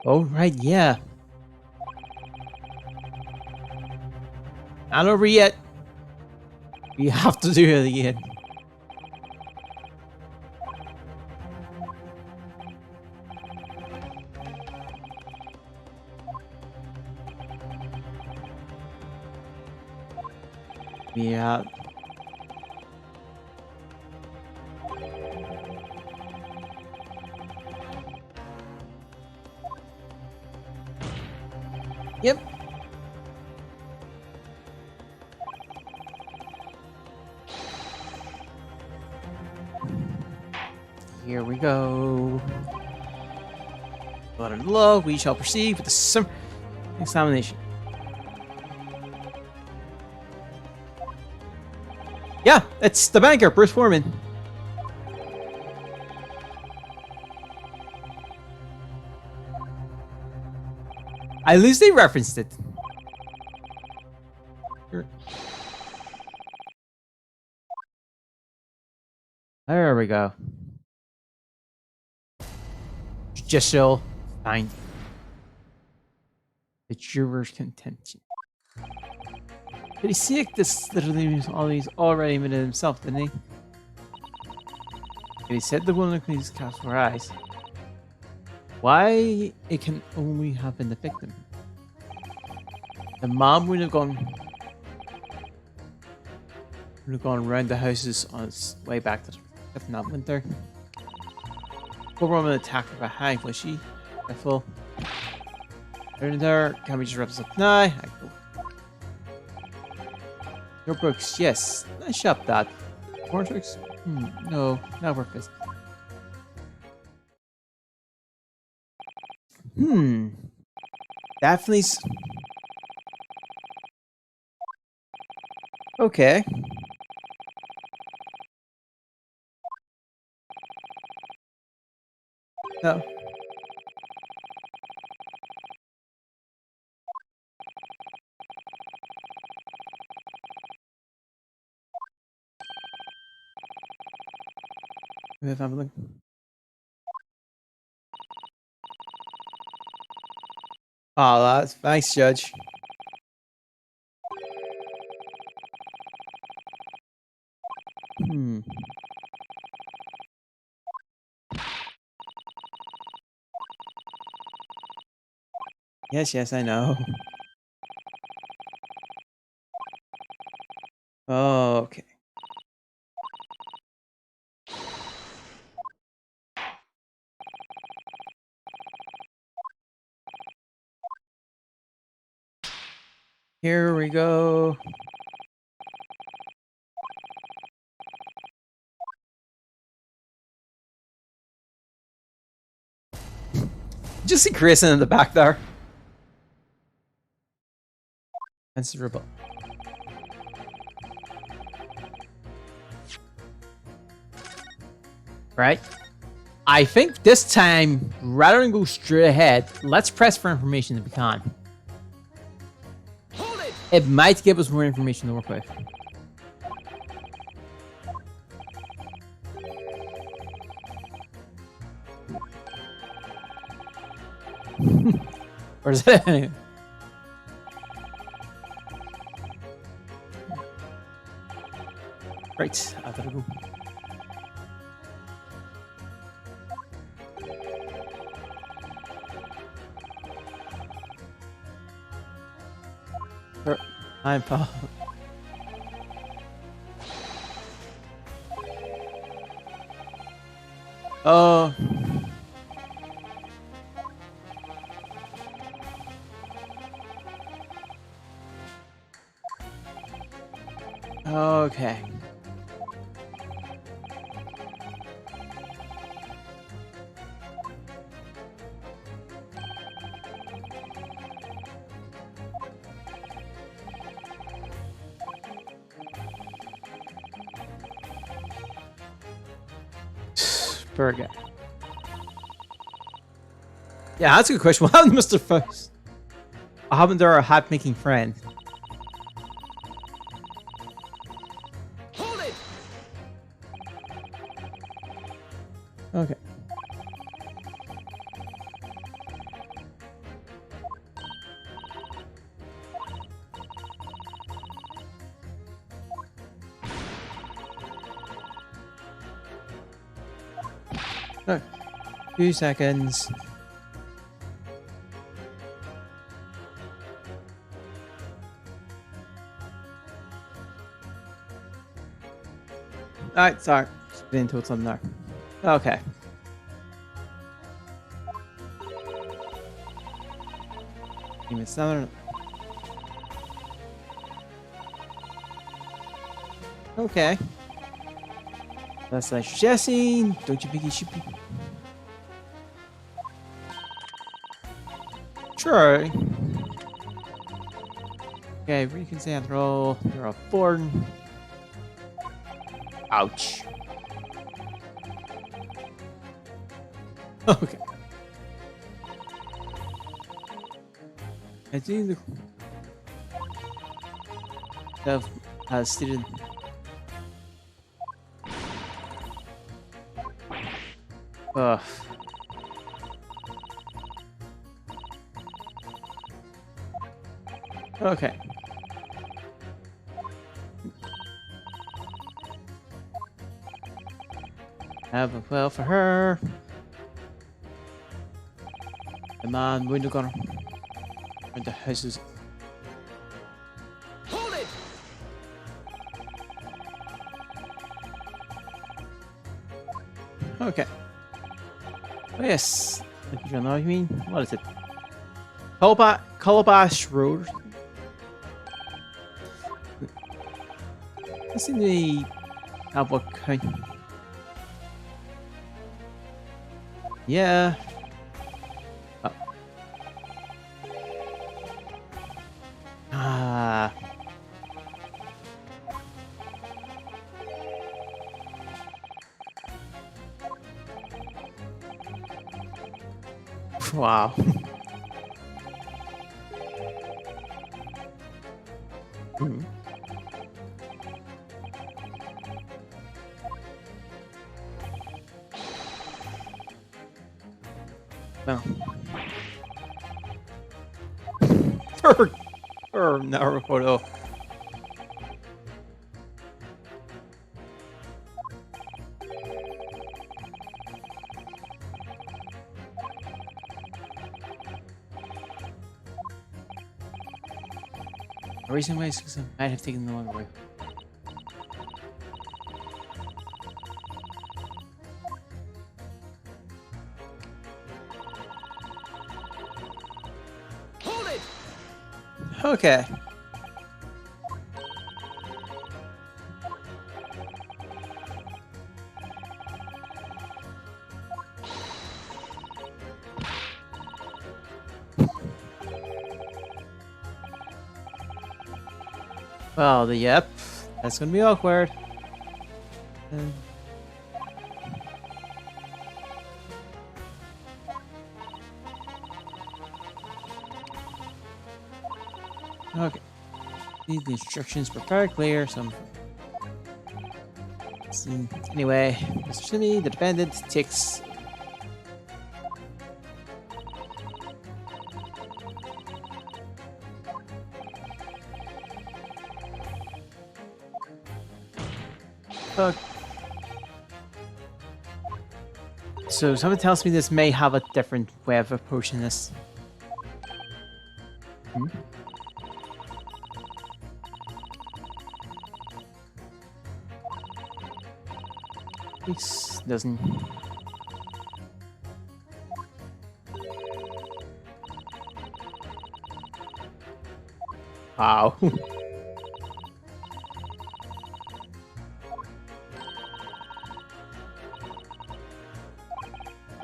Oh, right, yeah. Not over yet. We have to do it again. Yeah. Yep. Here we go. Blah, blah, blah. We shall proceed with the examination. Yeah, it's the banker, Bruce Foreman. At least they referenced it. There we go. judicial find the juror's contention. Did he see this literally all he's already admitted himself, didn't he? And he said the woman please cast her eyes. Why it can only have been the victim? The mom would have gone around the houses on its way back to if not winter. Poor woman attacked her behind, was she? Careful. Turn there, can we just wrap this up now? I go. Your books, yes. Nice shop, Dad. More tricks? No, not worth it. Daphne's. Okay. No. If I'm looking. Oh, that's nice, Judge. Yes, I know. Oh, okay. Here we go. Just see Chris in the back there. Answerable. Right? I think this time, rather than go straight ahead, let's press for information if we can. Hold it! It might give us more information to work with. Or is it? Right, I gotta go. I'm Paul. Oh. Okay. Burger. Yeah, that's a good question. What happened to Mr. Faust? What happened to our hat-making friend? Hold it! Okay. Oh, 2 seconds. Alright, sorry. Just getting into something there. Okay. Even 7. Okay. That's like Jesse. Don't you think he should be? Sure. Okay, reconcile roll. You're a 4. Ouch. Okay. I think the student. Ugh. Okay. Have a well for her. Come on, window gunner. And the houses. Hold it! Okay. Oh, yes. If you don't know what you mean. What is it? Calabash Road. Let's see the have what kind. Yeah. Oh. Ah. Wow. Hmm. Well. Naruto. The reason why is because I might have taken the long way. Hold it! Okay. Well, yep. That's gonna be awkward. Um, Okay. The instructions were very clear. Anyway, Mr. Simi, the defendant, takes. So someone tells me this may have a different way of approaching this. Hmm? This doesn't. Wow.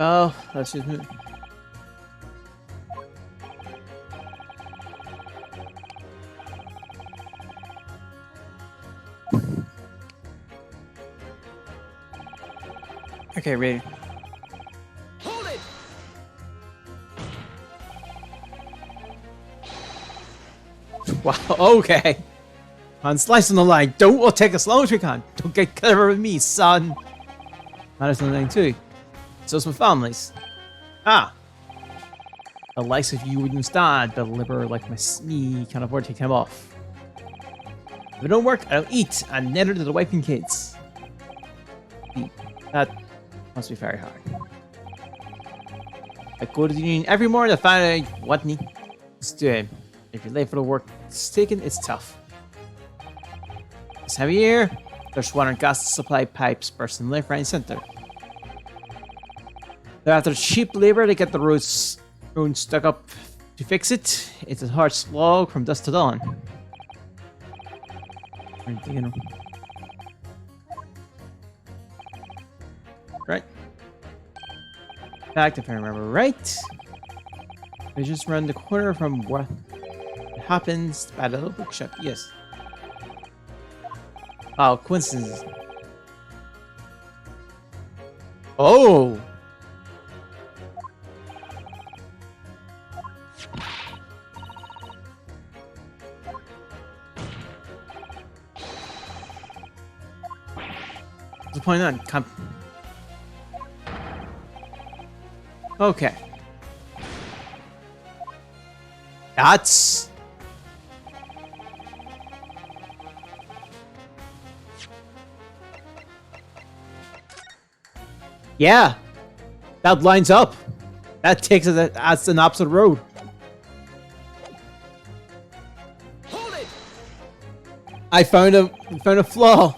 Oh, that's just. Okay, ready. Hold it! Wow, okay. On slice on the line. Don't we'll take as long as we can. Don't get clever with me, son. Matters on the line too. So's my families. Ah. The likes of you wouldn't stand, but liver like me can't afford to take time off. If I don't work, I don't eat, and neither do the wife and kids. That must be very hard. I go to the union every morning to find out what needs doing. If you're late for the work it's taken, it's tough. This time of year, there's water and gas supply pipes bursting left, right, and center. They're after cheap labor to get the roads stuck up to fix it. It's a hard slog from dusk to dawn. Right. In fact, if I remember right, I just run the corner from what happens by the little bookshop. Yes. Oh, coincidence. Oh! What's the point on? Okay. That's Yeah, that lines up. That takes us as an opposite road. Hold it! I found a flaw.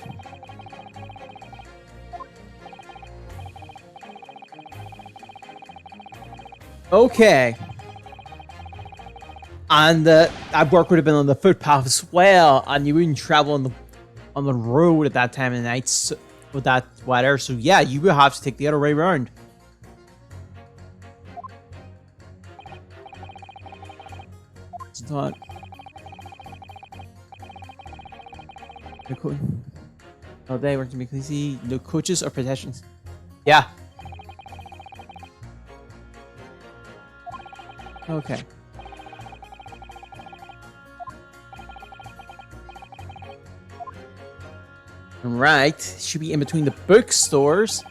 Okay. And that work would have been on the footpath as well, and you wouldn't travel on the road at that time of night with that weather. So yeah, you will have to take the other way around. It's not. Oh, they were to make easy. No coaches or pedestrians. Yeah. Okay. Right. Should be in between the bookstores.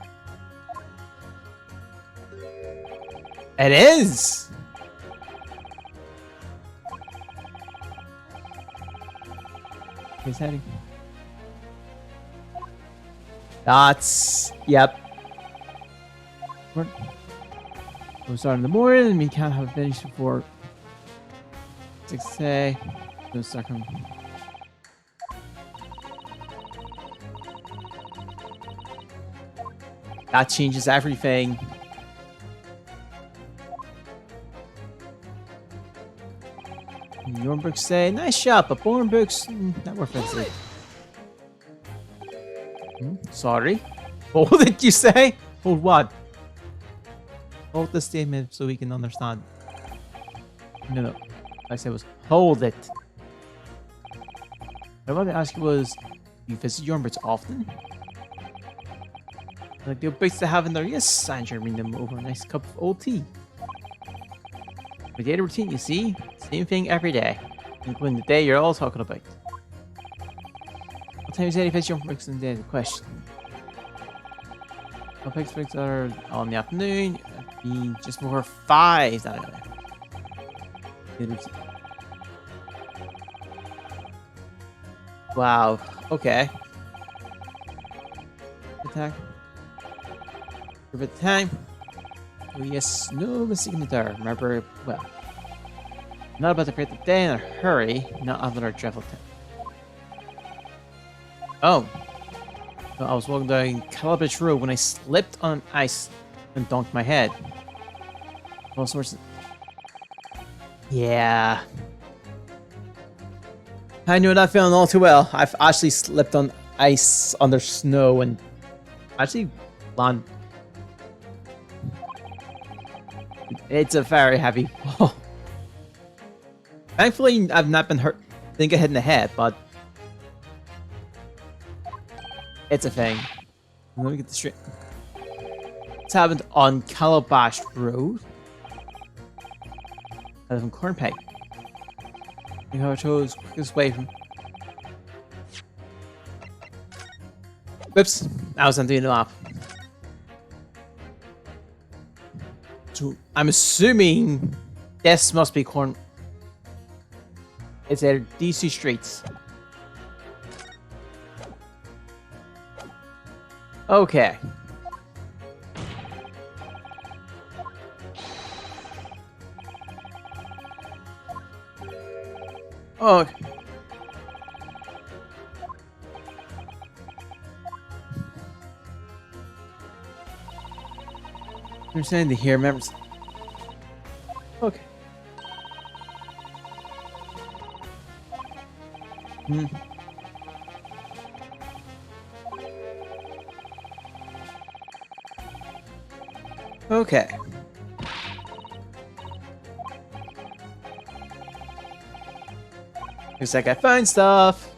It is. He's heading. That's yep. We'll start in the morning, and we can't have it finished before 6 a. No second. That changes everything. Your books say nice shop, but Born books not worth it. Sorry. What did you say? Hold what? Hold the statement so we can understand. No. I said was hold it. What I wanted to ask you was, do you visit your books often? Like the books they have in there, yes, and you're reading them over a nice cup of old tea. My daily routine, you see? Same thing every day. Including the day you're all talking about. What time is it if it's your books in the day? The question. My books are all in the afternoon. It'd be just before 5 that I know. Wow. Okay. Attack. Give it time. Oh yes, no mistake in the dark. Remember, well, not about to create the day in a hurry. Not another travel time. Oh. So I was walking down Calabash Road when I slipped on ice and dunked my head. All sorts of... Yeah. I know that feeling all too well. I've actually slipped on ice under snow and actually landed. It's a very heavy fall. Thankfully, I've not been hurt. Think I hit in the head, but it's a thing. Let me get this straight. It's happened on Calabash Road. I live in Cornpay. You know how I chose quickest way from. Whoops! I was doing the map. So I'm assuming this must be Corn. It's either DC streets. Okay. Oh. You're saying to hear members. Okay. Okay. Looks like I find stuff.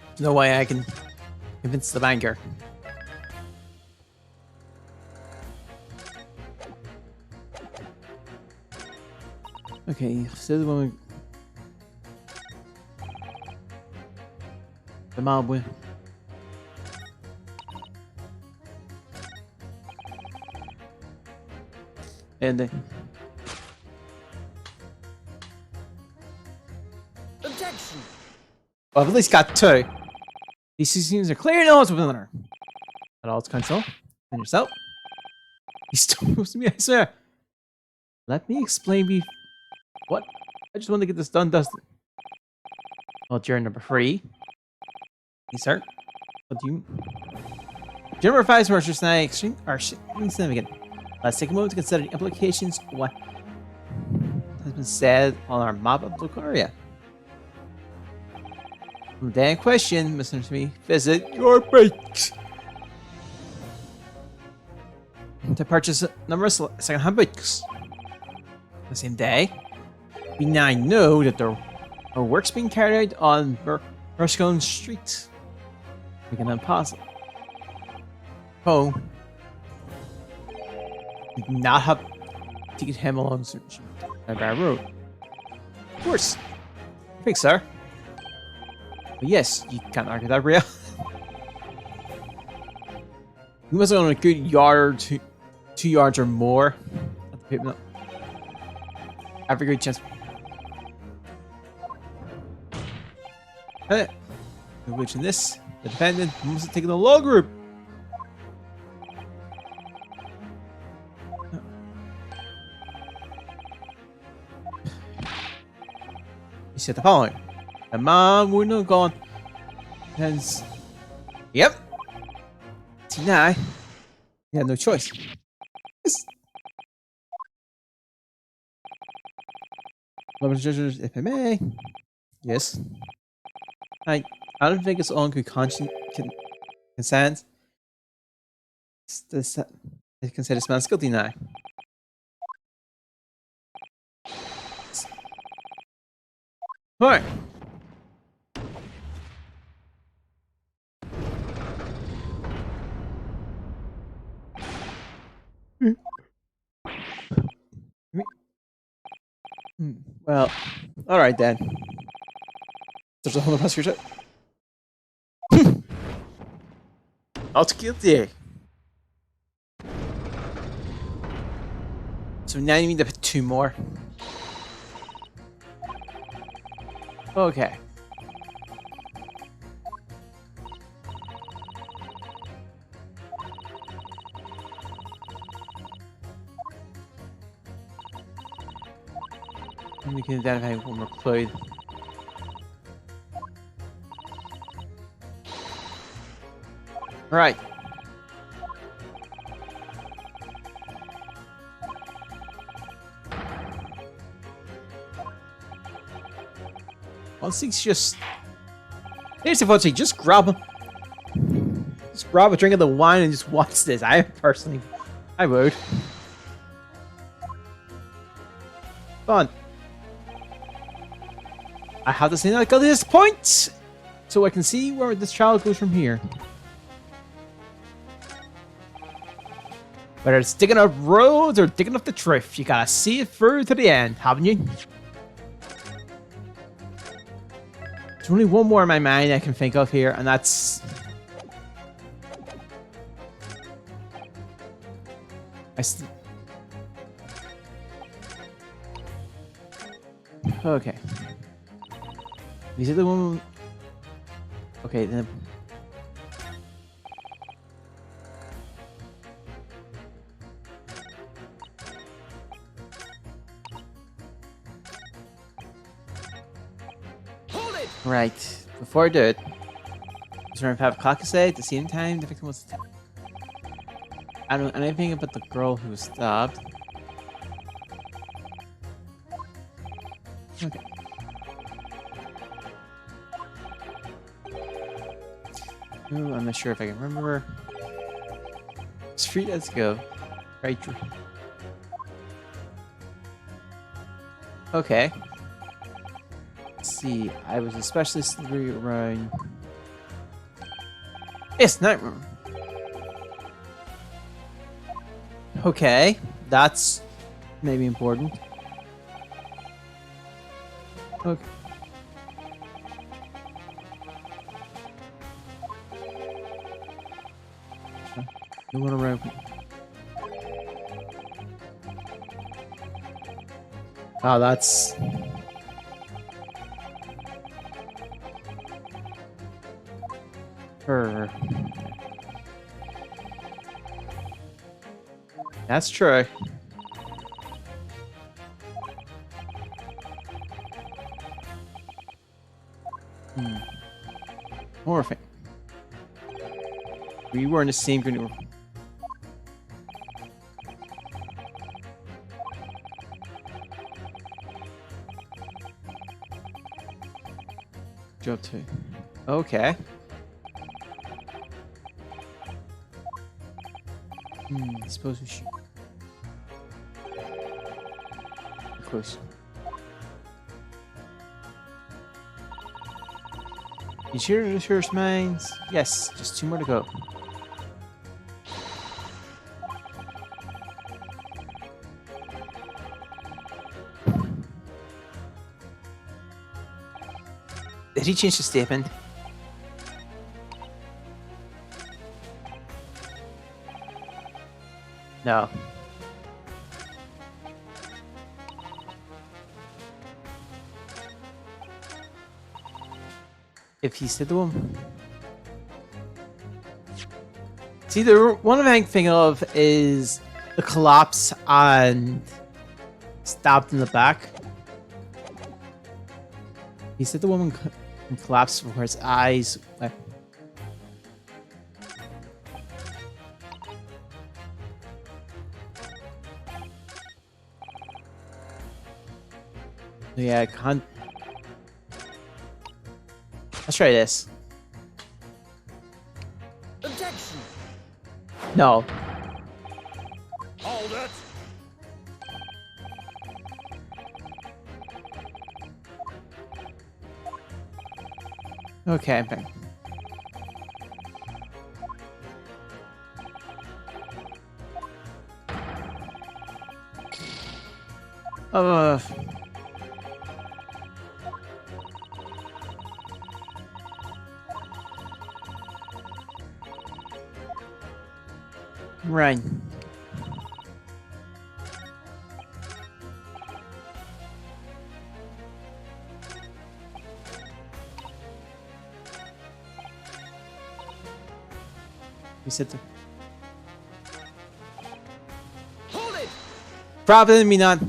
There's no way I can convince the banker. Okay, so the one the mob win. And Well, I've at least got 2. These 2 scenes are clear notes with another. At all, console. And yourself. He's supposed to be, I swear. Let me explain what? I just want to get this done, Dustin. Well, you're number 3. Yes, sir. What do you... General advice are just significant. Let's take a moment to consider the implications of what has been said on our map of the local area. From the day in question, listen to me, visit your bikes to purchase a number of second-hand bikes. The same day, we now know that there are works being carried out on Ruscone Street, making it impossible. Oh, we do not have to get him along the road. Of course, thanks, sir. But yes, you can't argue that, real. You must have gone a good yard or 2 yards or more at the pavement. Have a good chance. Hey, which in this, the defendant must have taken the law group. He said the following. The man wouldn't have gone. Hence, yep. See now, he had no choice. Yes. Lord judges, if I may. Yes. I don't think it's on good conscience consent. They consider this man's guilty now. Alright. Well, alright then. There's a whole lot of your shit. Not guilty. So now you need to put 2 more. Okay. And we can identify one more clue. Right. Well, six just. Here's the fun thing, just grab him. Just grab a drink of the wine and just watch this. I would. Fun. I have to say that I got this point, so I can see where this child goes from here. Whether it's digging up roads or digging up the truth, you gotta see it through to the end, haven't you? There's only one more in my mind I can think of here, and that's... Okay. These are the one... Okay, then... Right, before I do it, just remember to have a clock to say at the same time the victim was... I don't know anything about the girl who was stabbed. Okay. Ooh, I'm not sure if I can remember. Street, let's go. Right. Okay. Let's see. I was especially slippery around. It's night room. Okay, that's maybe important. Okay. No one around. Oh, that's... Her. That's true. Morphing. We were in the same group. Job 2. Okay. Suppose we should. Close. You sure the first mines? Yes, just 2 more to go. Did he change the statement? No. If he said the one. See, the one I'm thinking of is the collapse and stabbed in the back. He said the woman collapsed before his eyes. Yeah, I can't. Let's try this. Objection! No. Hold it! Okay, I'm back. Right. We said the Hold it! probably me not.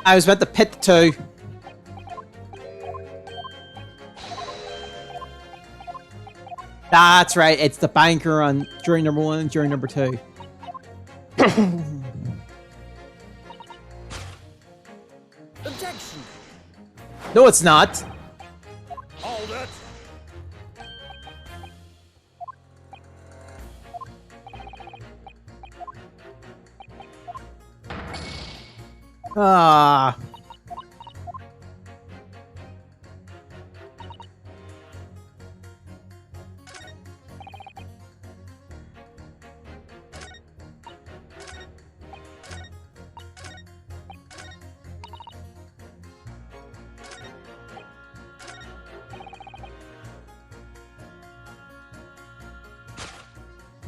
I was about to pit the 2. That's right. It's the banker on jury number 1 and jury number 2. Objection! No, it's not. Hold it! Ah.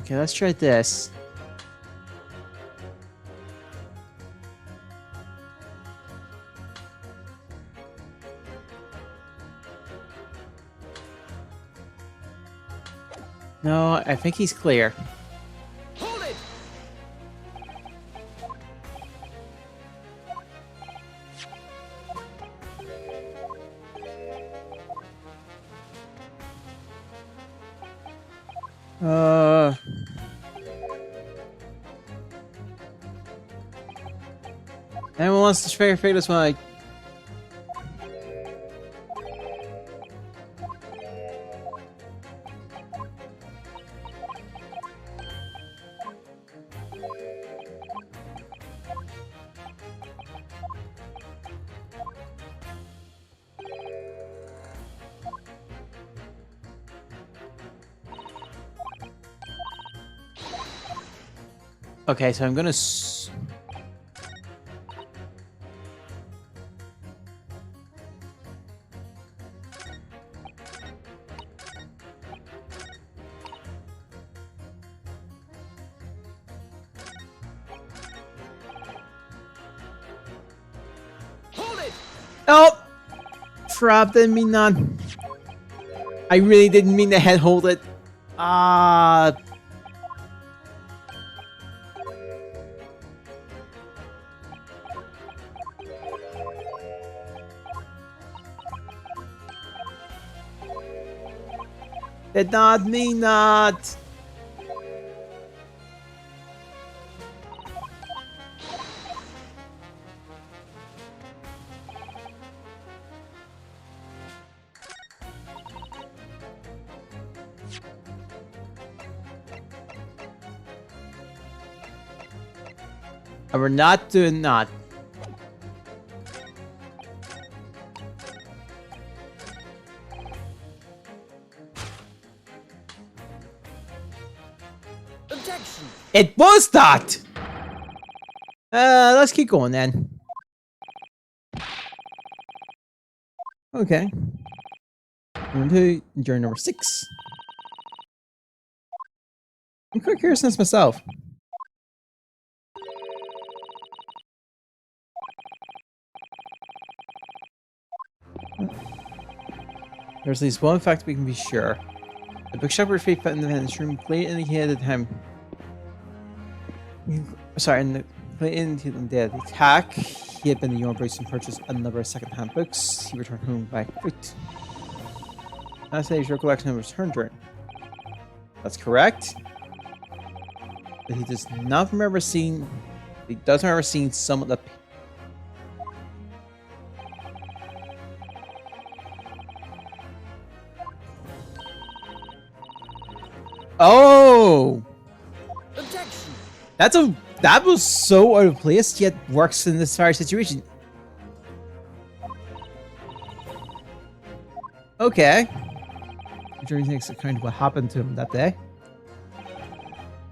Okay, let's try this. No, I think he's clear. Hold it! Anyone wants to figure this one out? Okay, so I'm gonna. Hold it! Oh! Trapped in me none. I really didn't mean to head hold it. Ah. Did not mean that. And we're not doing that. Objection! It was that! Let's keep going then. Okay. On to journey number 6. I'm quite curious since myself. There's at least one fact we can be sure. The bookshop where Faith found in the evidence room clearly indicated him. Sorry, in the clearly indicated the attack. He had been the young Bruce and purchased a number of second-hand books. He returned home by foot. Last day, his recollection of his return journey. That's correct. But he does not remember seeing. He does remember seeing some of the. Oh, Objection! that was so out of place, yet works in this fire situation. Okay. The jury takes account of what happened to him that day.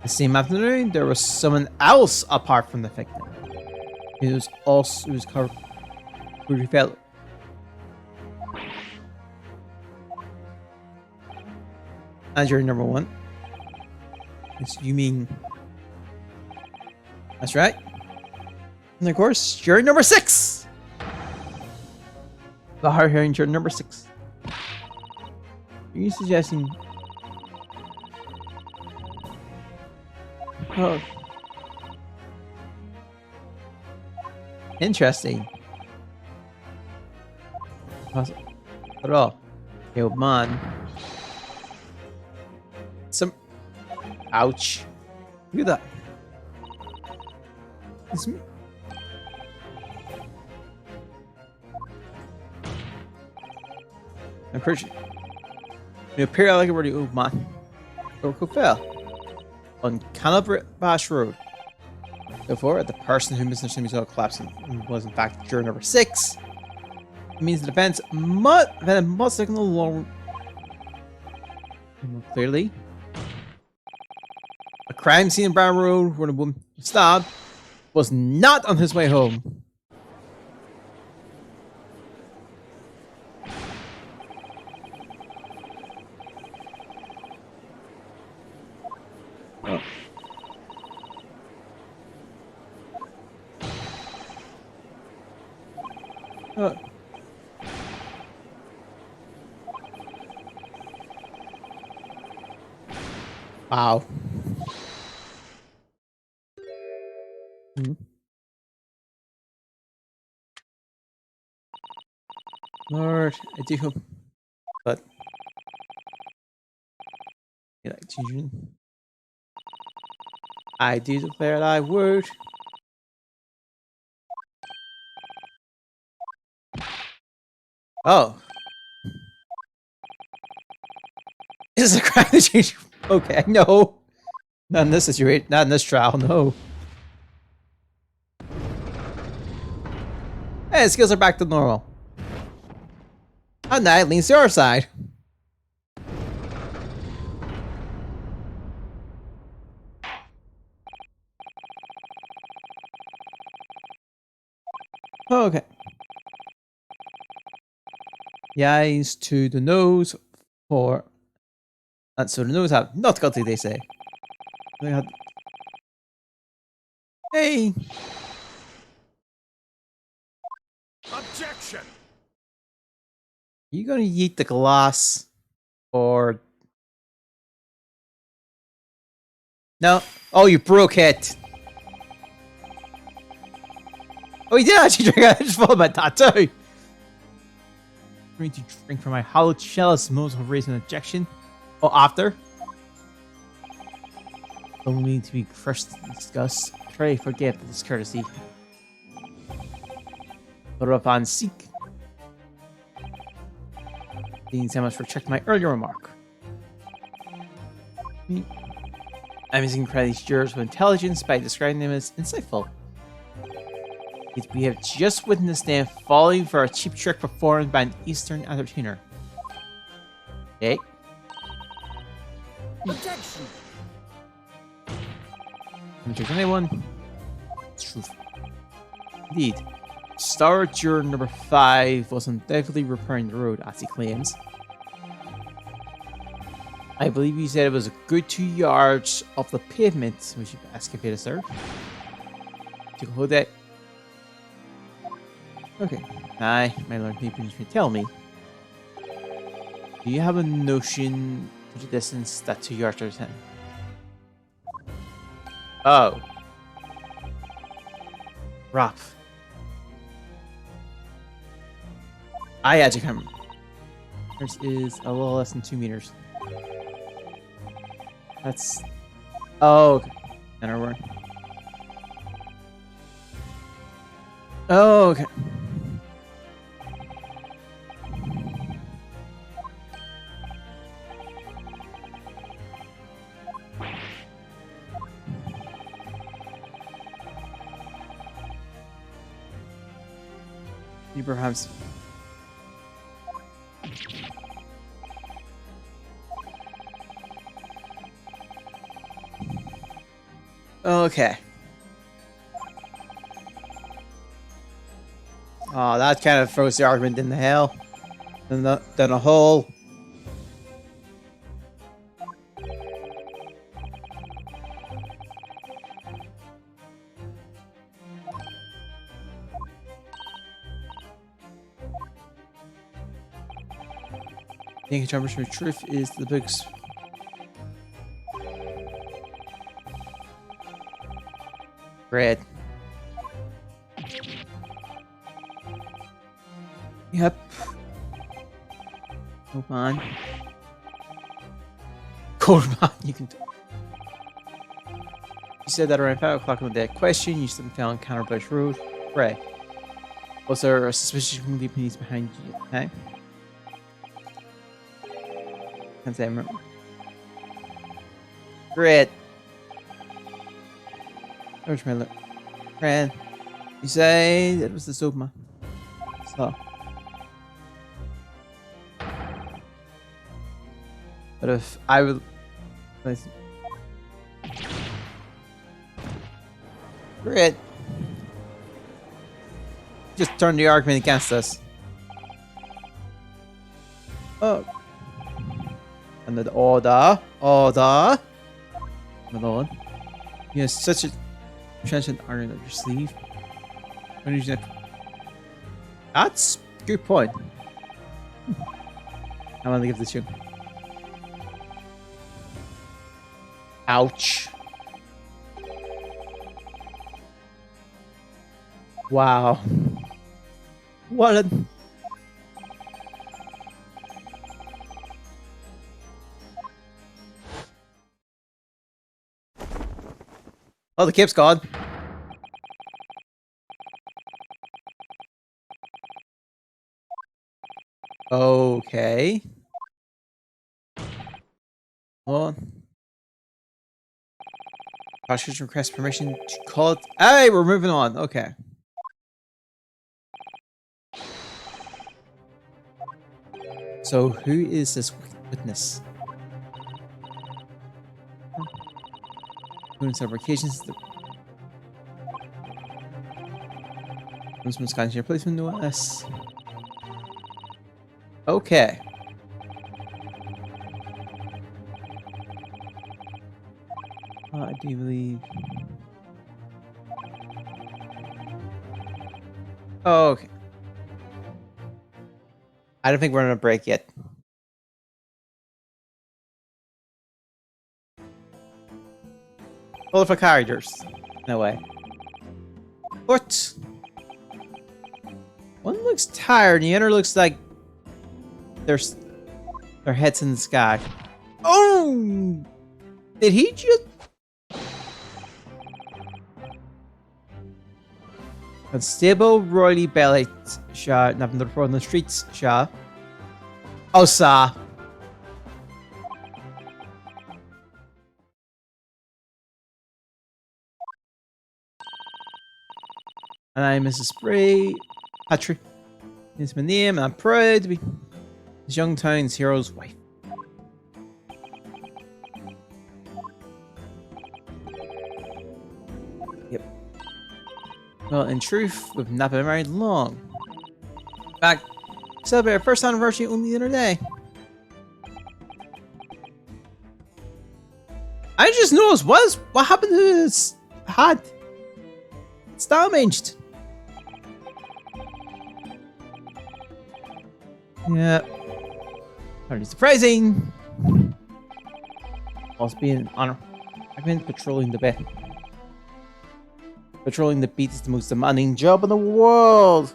The same afternoon, there was someone else apart from the victim. It was covered. Who felt. And jury number 1. Yes, you mean. That's right. And of course, jury number 6. The hard hearing jury number 6. Are you suggesting? Oh. Interesting. Not at all. Yo, man. Ouch. Look at that. I'm pretty sure. You appear like a really old man. Oracle fell on Calabash Road. Therefore, the person who misunderstood me saw collapsing was in fact juror number 6. It means the defense must look along more clearly. A crime scene in Brown Road where a woman was stabbed was not on his way home. Oh. Wow. Lord, I do hope, but I do declare that I would. Oh, is a crime to change? Okay, no, not in this situation, not in this trial. No. Hey, skills are back to normal. And now it leans to our side. Okay. The eyes to the nose for. And so the nose have not guilty, they say. They had. Hey! Objection! You gonna yeet the glass? Or no? Oh, you broke it. Oh, you did actually drink it. I just followed my tattoo. I'm going to drink from my hollow chalice. Most will raise an objection. Oh, after. Don't need to be first to discuss. Pray forgive the discourtesy. Put up on seek. Thanks so much for checking my earlier remark. I'm using credits jurors with intelligence by describing them as insightful. We have just witnessed them falling for a cheap trick performed by an Eastern entertainer. Okay. Objection. Haven't tricked anyone. It's truth. Indeed. Star juror number 5 was undoubtedly repairing the road, as he claims. I believe he said it was a good 2 yards off the pavement which you've excavated, sir. To hold that. Okay. My Lord Nathan, you tell me. Do you have a notion of the distance that 2 yards are 10? Oh. Rough. I actually can't remember. This is a little less than 2 meters. That's... Oh, okay. Center word. Oh, okay. You perhaps... Okay. Oh, that kind of throws the argument in the hell. Then a hole. I think the truth is the books. Red. Yep. Hold on. Corban, you can. You said that around 5 o'clock on the day. Question: you still found Counterbush Road. Ray. Was there a suspicious movie police behind you? Okay. Can't say I remember. Great. Where's my look? Friend. You say that was the soap man. So. But if I would. Great. Just turn the argument against us. Oh. And then order. Malone. You have such a transient iron up your sleeve. When did you That's a good point. I want to give this to you. Ouch. Wow. What a... Oh, the cape's gone. Okay. Hold on. Prosecution requests permission to call it. Hey, we're moving on. Okay. So, who is this witness? On several occasions, the Wisconsin replacement no less. Okay. I do believe. Oh, okay. I don't think we're on a break yet. colorful characters. No way. But one looks tired, and the other looks like their heads in the sky. Oh! Did he just? Constable Roily Bellet shot, nothing to report on the streets, shot. Oh, sir. And I'm Mrs. Spray. Patrick is my name, and I'm proud to be this young town's hero's wife. Yep. Well, in truth, we've not been married long. In fact, we celebrated our first anniversary only the other day. I just noticed what happened to his hat? It's damaged. Yeah. Hardly surprising. Also being an honor. I've been patrolling the beat. Patrolling the beat is the most demanding job in the world.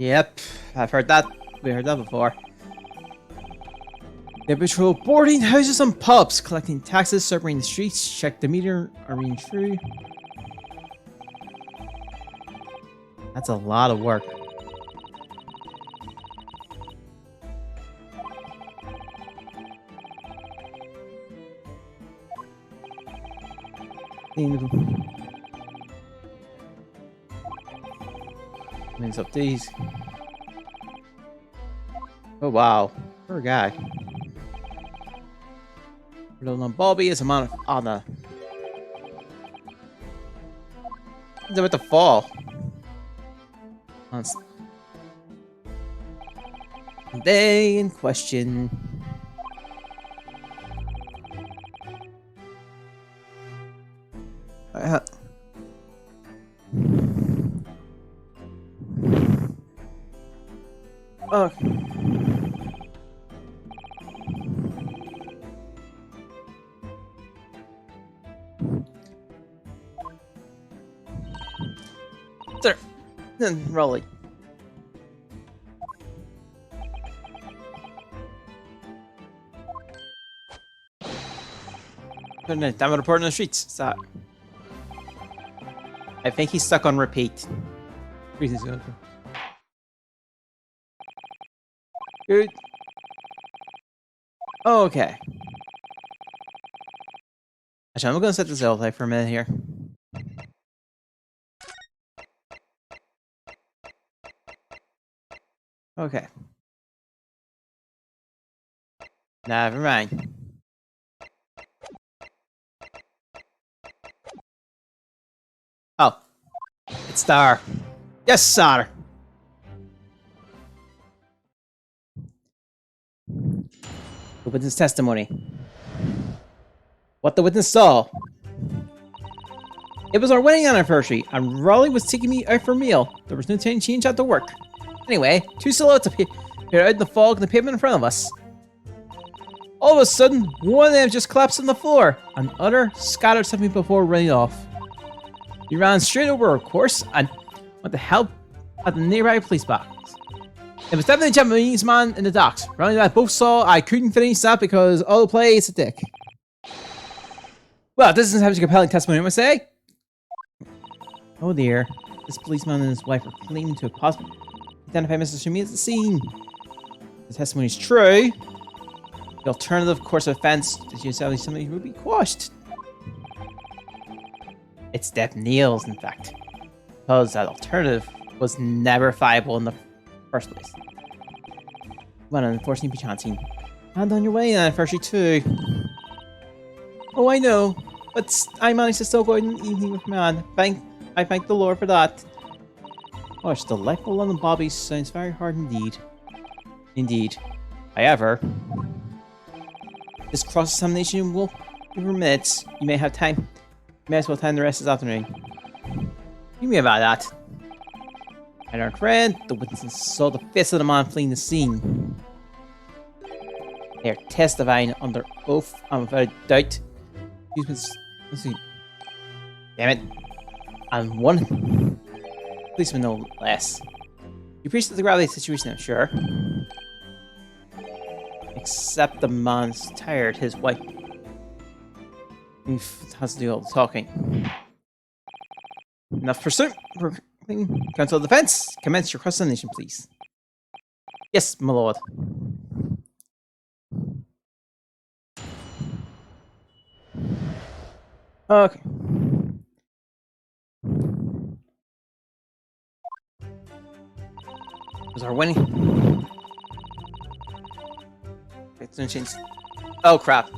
Yep, I've heard that. We heard that before. They patrol boarding houses and pubs, collecting taxes, surveying the streets, check the meter, arrange through. That's a lot of work. Cleans up these. Oh wow, poor guy. Little on Bobby is a man of honor. He's about to fall. Day in question. Oh. There. Then Rolly. Damn it, report on the streets. Stop. I think he's stuck on repeat. Reason's going for. Good. Okay. Actually, I'm gonna set this out for a minute here. Okay. Never mind. Oh. It's Star. Yes, sir. The witness testimony. What the witness saw. It was our wedding anniversary, and Raleigh was taking me out for a meal. There was no change at the work. Anyway, two silhouettes appeared out in the fog in the pavement in front of us. All of a sudden, one of them just collapsed on the floor, and the other scattered something before running off. We ran straight over, of course, and went to help at the nearby police box. It was definitely a Japanese man in the docks. Ronnie and I both saw I couldn't finish that because all the play is a dick. Well, this doesn't have such a compelling testimony, I must say. Oh dear. This policeman and his wife are claiming to have possibly identified Mr. Shumi at the scene. The testimony is true. The alternative course of offense is usually somebody would be quashed. It's Deb Neal's, in fact. Because that alternative was never viable in the first place. Well, unfortunately, be chancing. And on your way in anniversary too. Oh, I know. But I managed to still go out in the evening with man. I thank the Lord for that. Gosh, delightful London Bobby sounds very hard indeed. Indeed. However, This cross-examination will be for minutes. You may have time. You may as well time the rest this afternoon. You mean about that? And our friend, the witnesses saw the face of the man fleeing the scene. They are testifying under oath and without doubt. Let's see. Damn it. And one policeman no less. You appreciate the gravity of the situation, I'm sure. Except the man's tired, his wife. He has to do all the talking. Enough pursuit. Counsel of Defense, commence your cross-examination, please. Yes, my lord. Okay. Was our winning? It's no change. Oh crap.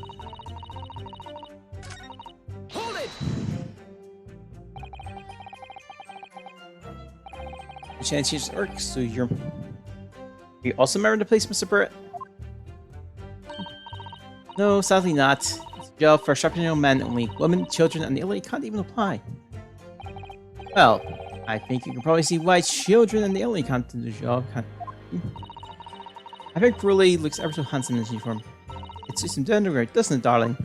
Hold it! You change his work, so you're. You also remember the place, Mr. Burrett? No, sadly not. It's a job for sharpening men only. Women, children, and the elderly can't even apply. Well, I think you can probably see why children and the elderly can't do the job, can't you? I think Raleigh looks ever so handsome in his uniform. It suits him down the road, doesn't it, darling?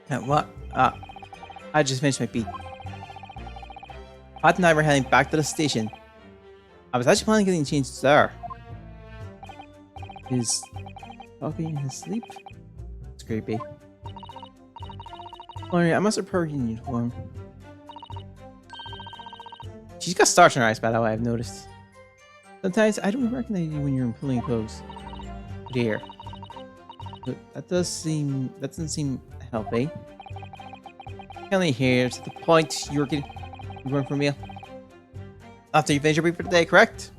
What? I just finished my beat. Pat and I were heading back to the station. I was actually planning on getting changed there. Is talking in his sleep? It's creepy. Sorry, I must have heard in uniform. She's got stars in her eyes, by the way, I've noticed. Sometimes I don't recognize you when you're in pulling clothes. Dear. But that doesn't seem healthy. Finally here to the point you were going for a meal. After you finish your brief for the day, correct?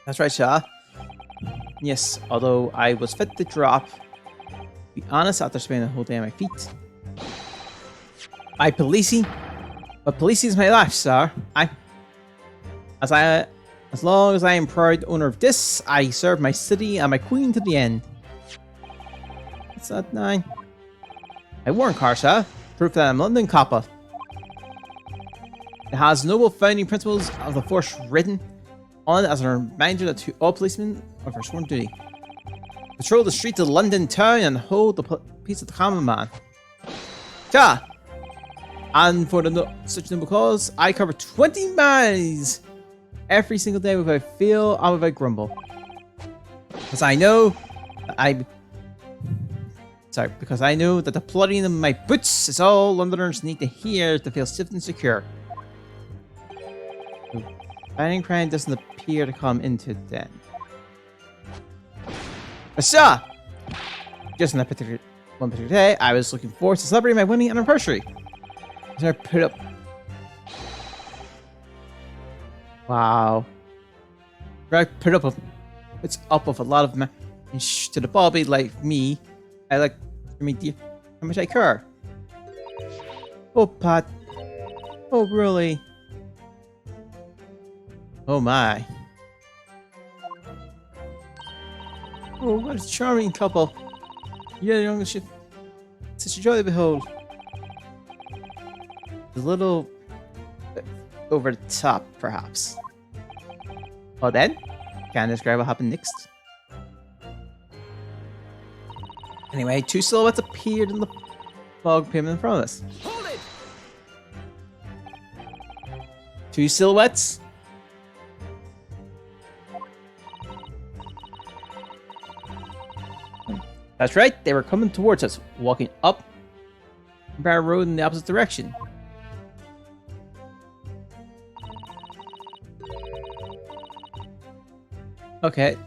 That's right, Shah. Yes, although I was fit to drop. To be honest, after spending the whole day on my feet. But policing is my life, sir. As long as I am proud owner of this, I serve my city and my queen to the end. What's that, 9? I warn car, sir. Proof that I'm London copper. It has noble founding principles of the force written on it as a reminder that to all policemen of our sworn duty. Patrol the streets of London town and hold the peace of the common man. Cha! And for such noble cause, I cover 20 miles every single day without fail and without grumble. Because I know that because I know that the plodding of my boots is all Londoners need to hear to feel safe and secure. So, fighting crime doesn't appear to come into it then. Asa! Just on that one particular day, I was looking forward to celebrating my wedding anniversary. So I put up. Wow. I put up it's up with a lot of men to the bobby like me. I like for me dear how much I care. Oh Pat. Oh really? Oh my. Oh what a charming couple. Yeah, young ship. Such a joy to behold. A little over the top, perhaps. Well then, can I describe what happened next? Anyway, 2 silhouettes appeared in the fog pavement in front of us. Hold it! 2 silhouettes? That's right, they were coming towards us, walking up Bar Road in the opposite direction. Okay.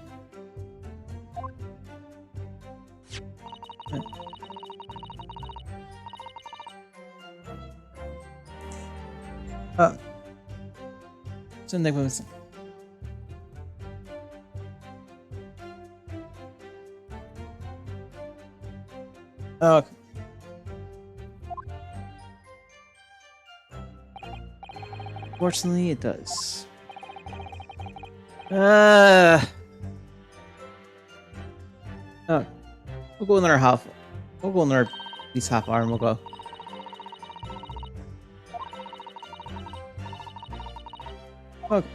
Something was. Okay. Fortunately, it does. Oh, we'll go another half. We'll go another at least half hour and we'll go. Okay.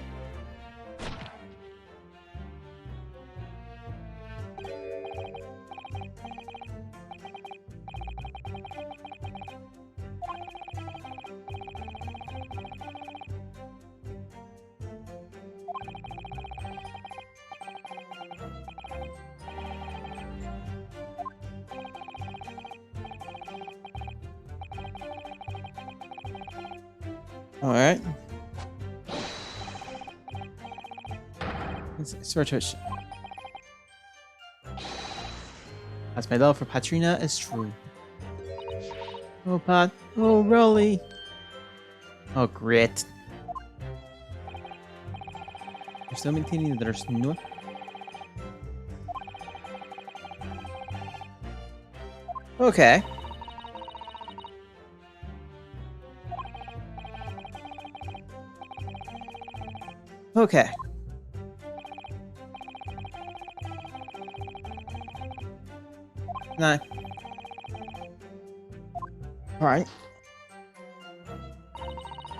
Alright. Sword touch. As my love for Patrina is true. Oh, Pat. Oh, really? Oh, great. You're still maintaining that there's no... Okay. Okay. No. Alright.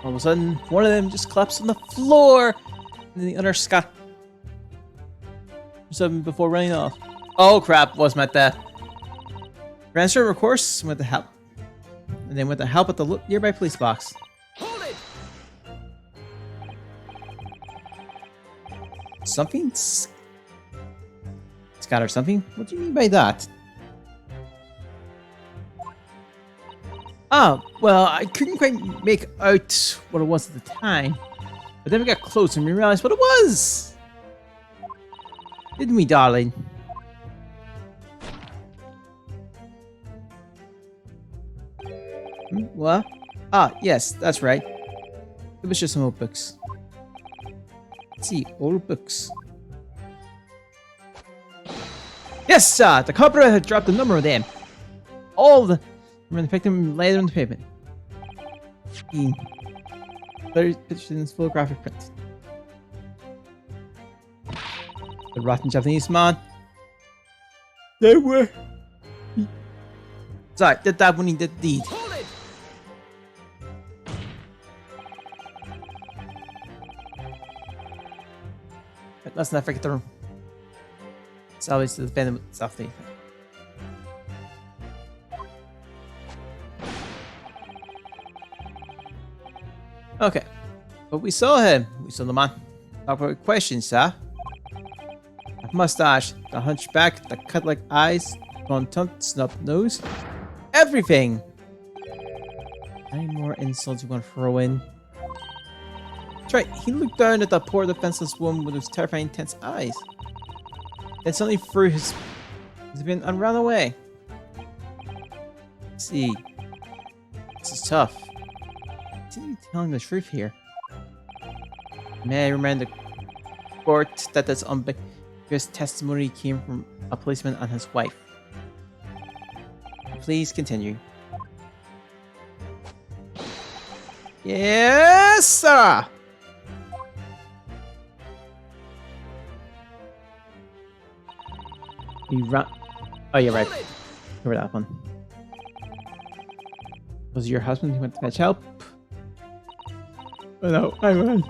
All of a sudden, one of them just collapsed on the floor, and then the other scat something before running off. Oh crap, was meant that. Transfer of course went to help. And then went to help at the nearby police box. Hold it! Something? Scatter something? What do you mean by that? Oh, well, I couldn't quite make out what it was at the time. But then we got close and we realized what it was. Didn't we, darling? What? Ah, yes, that's right. It was just some old books. Let's see, old books. Yes, sir! The culprit had dropped a number of them. All the... We're gonna pick them later on the pavement. 30 pictures in this full graphic print. The rotten Japanese man. They were... Sorry, did that when he did the deed. Hold it! But let's not forget the room. It's always to defend himself. Okay. But we saw him. We saw the man. Talk about questions, sir. That mustache, the hunchback, the cut-like eyes, tongue, snub nose. Everything! Any more insults you want to throw in? That's right, he looked down at that poor defenseless woman with those terrifying intense eyes. Then suddenly threw his bin and ran away. Let's see. This is tough. Continue telling the truth here. May I remind the court that this unbiased testimony came from a policeman and his wife. Please continue. Yes, sir! You run. Oh, yeah, right. Cover that one. Was it your husband who went to fetch help? Oh, no, I won.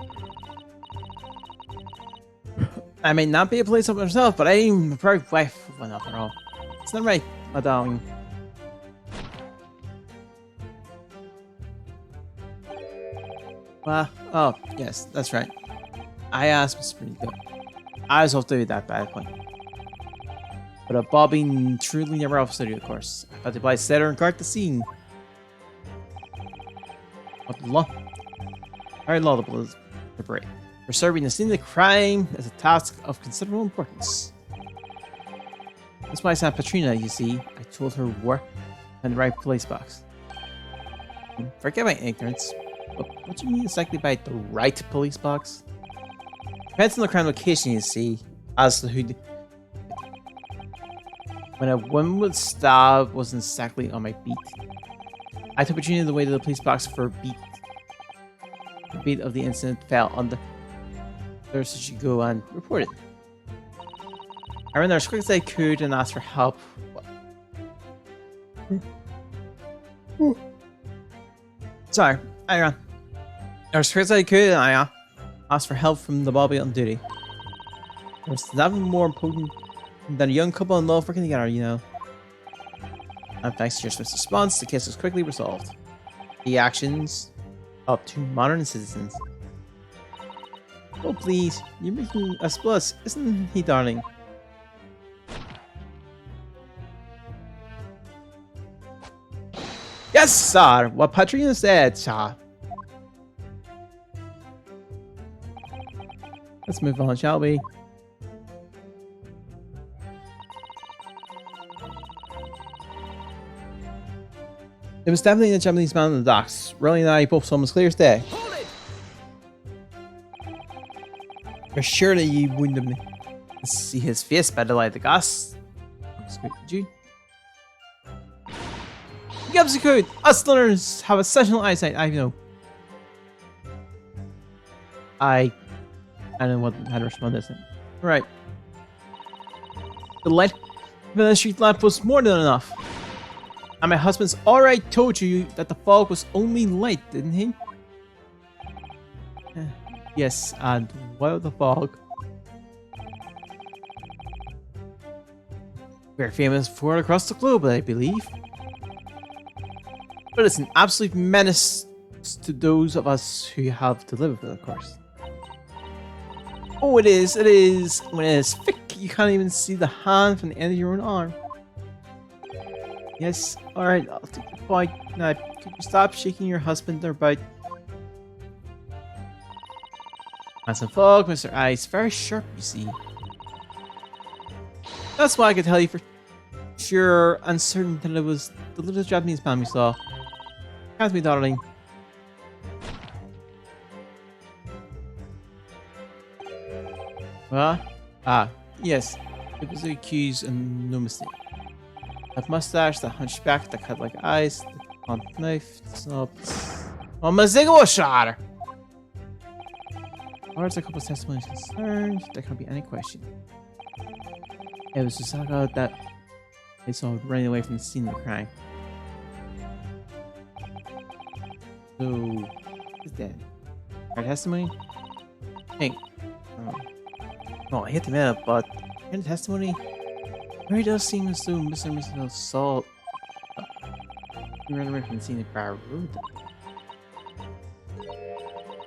I may not be a police officer myself, but I am a proud wife of one after all. It's not right, my darling. Oh, yes, that's right. I asked Mr. Pretty good. I was supposed to do that bad point. But a Bobby truly never off studio, of course. I had to apply setter and guard the scene. What the law? Very laudable is the break. For serving the scene of the crime as a task of considerable importance. That's why I said Patrina, you see. I told her where and the right police box. Forget my ignorance. But what do you mean exactly by the right police box? Depends on the crime location, you see, as to who. When a woman was stabbed wasn't exactly on my beat. I took Patrina the way to the police box for a beat. The beat of the incident fell on the There's she go and report it. I ran there as quick as I could and asked for help. Sorry, I ran. As quick as I could and I asked for help from the Bobby on duty. There's nothing more important than a young couple in love working together, you know. And thanks to your swift response, the case was quickly resolved. The actions of two modern citizens. Oh please, you're making us blush, isn't he, darling? Yes, sir. What Patrina said, sir. Let's move on, shall we? It was definitely a Japanese man on the docks. Riley and I both saw him as clear as day. Hold it! You're sure that you wouldn't have see his face by the light of the gas? Did you? Gives a code. Us learners have exceptional eyesight. I know. I don't know how to respond to this. Right. The light from the street lamp was more than enough. And my husband's alright told you that the fog was only light, didn't he? Yes, and what of the fog? We're famous for it across the globe, I believe. But it's an absolute menace to those of us who have to live with it, of course. Oh, it is. It is. When it is thick, you can't even see the hand from the end of your own arm. Yes, alright, I'll take the point. Now, could you stop shaking your husband about? And some fog, Mr. Ice. Very sharp, you see. That's why I could tell you for sure and certain that it was the little Japanese man we saw. Count me, darling. What? Ah, yes. It was the accused and no mistake. That mustache, the hunchback, the cut like eyes, the on knife, the snobs. Oh, Mazigo shot! As far as the couple's testimony is concerned, there can't be any question. It was Susaga that they saw running away from the scene of the crime. So, he's dead. Our testimony? Hey. Oh, I hit the minute, but in the testimony, Mary does seem as though Mr. and Mrs. saw ran away from the scene of the crime.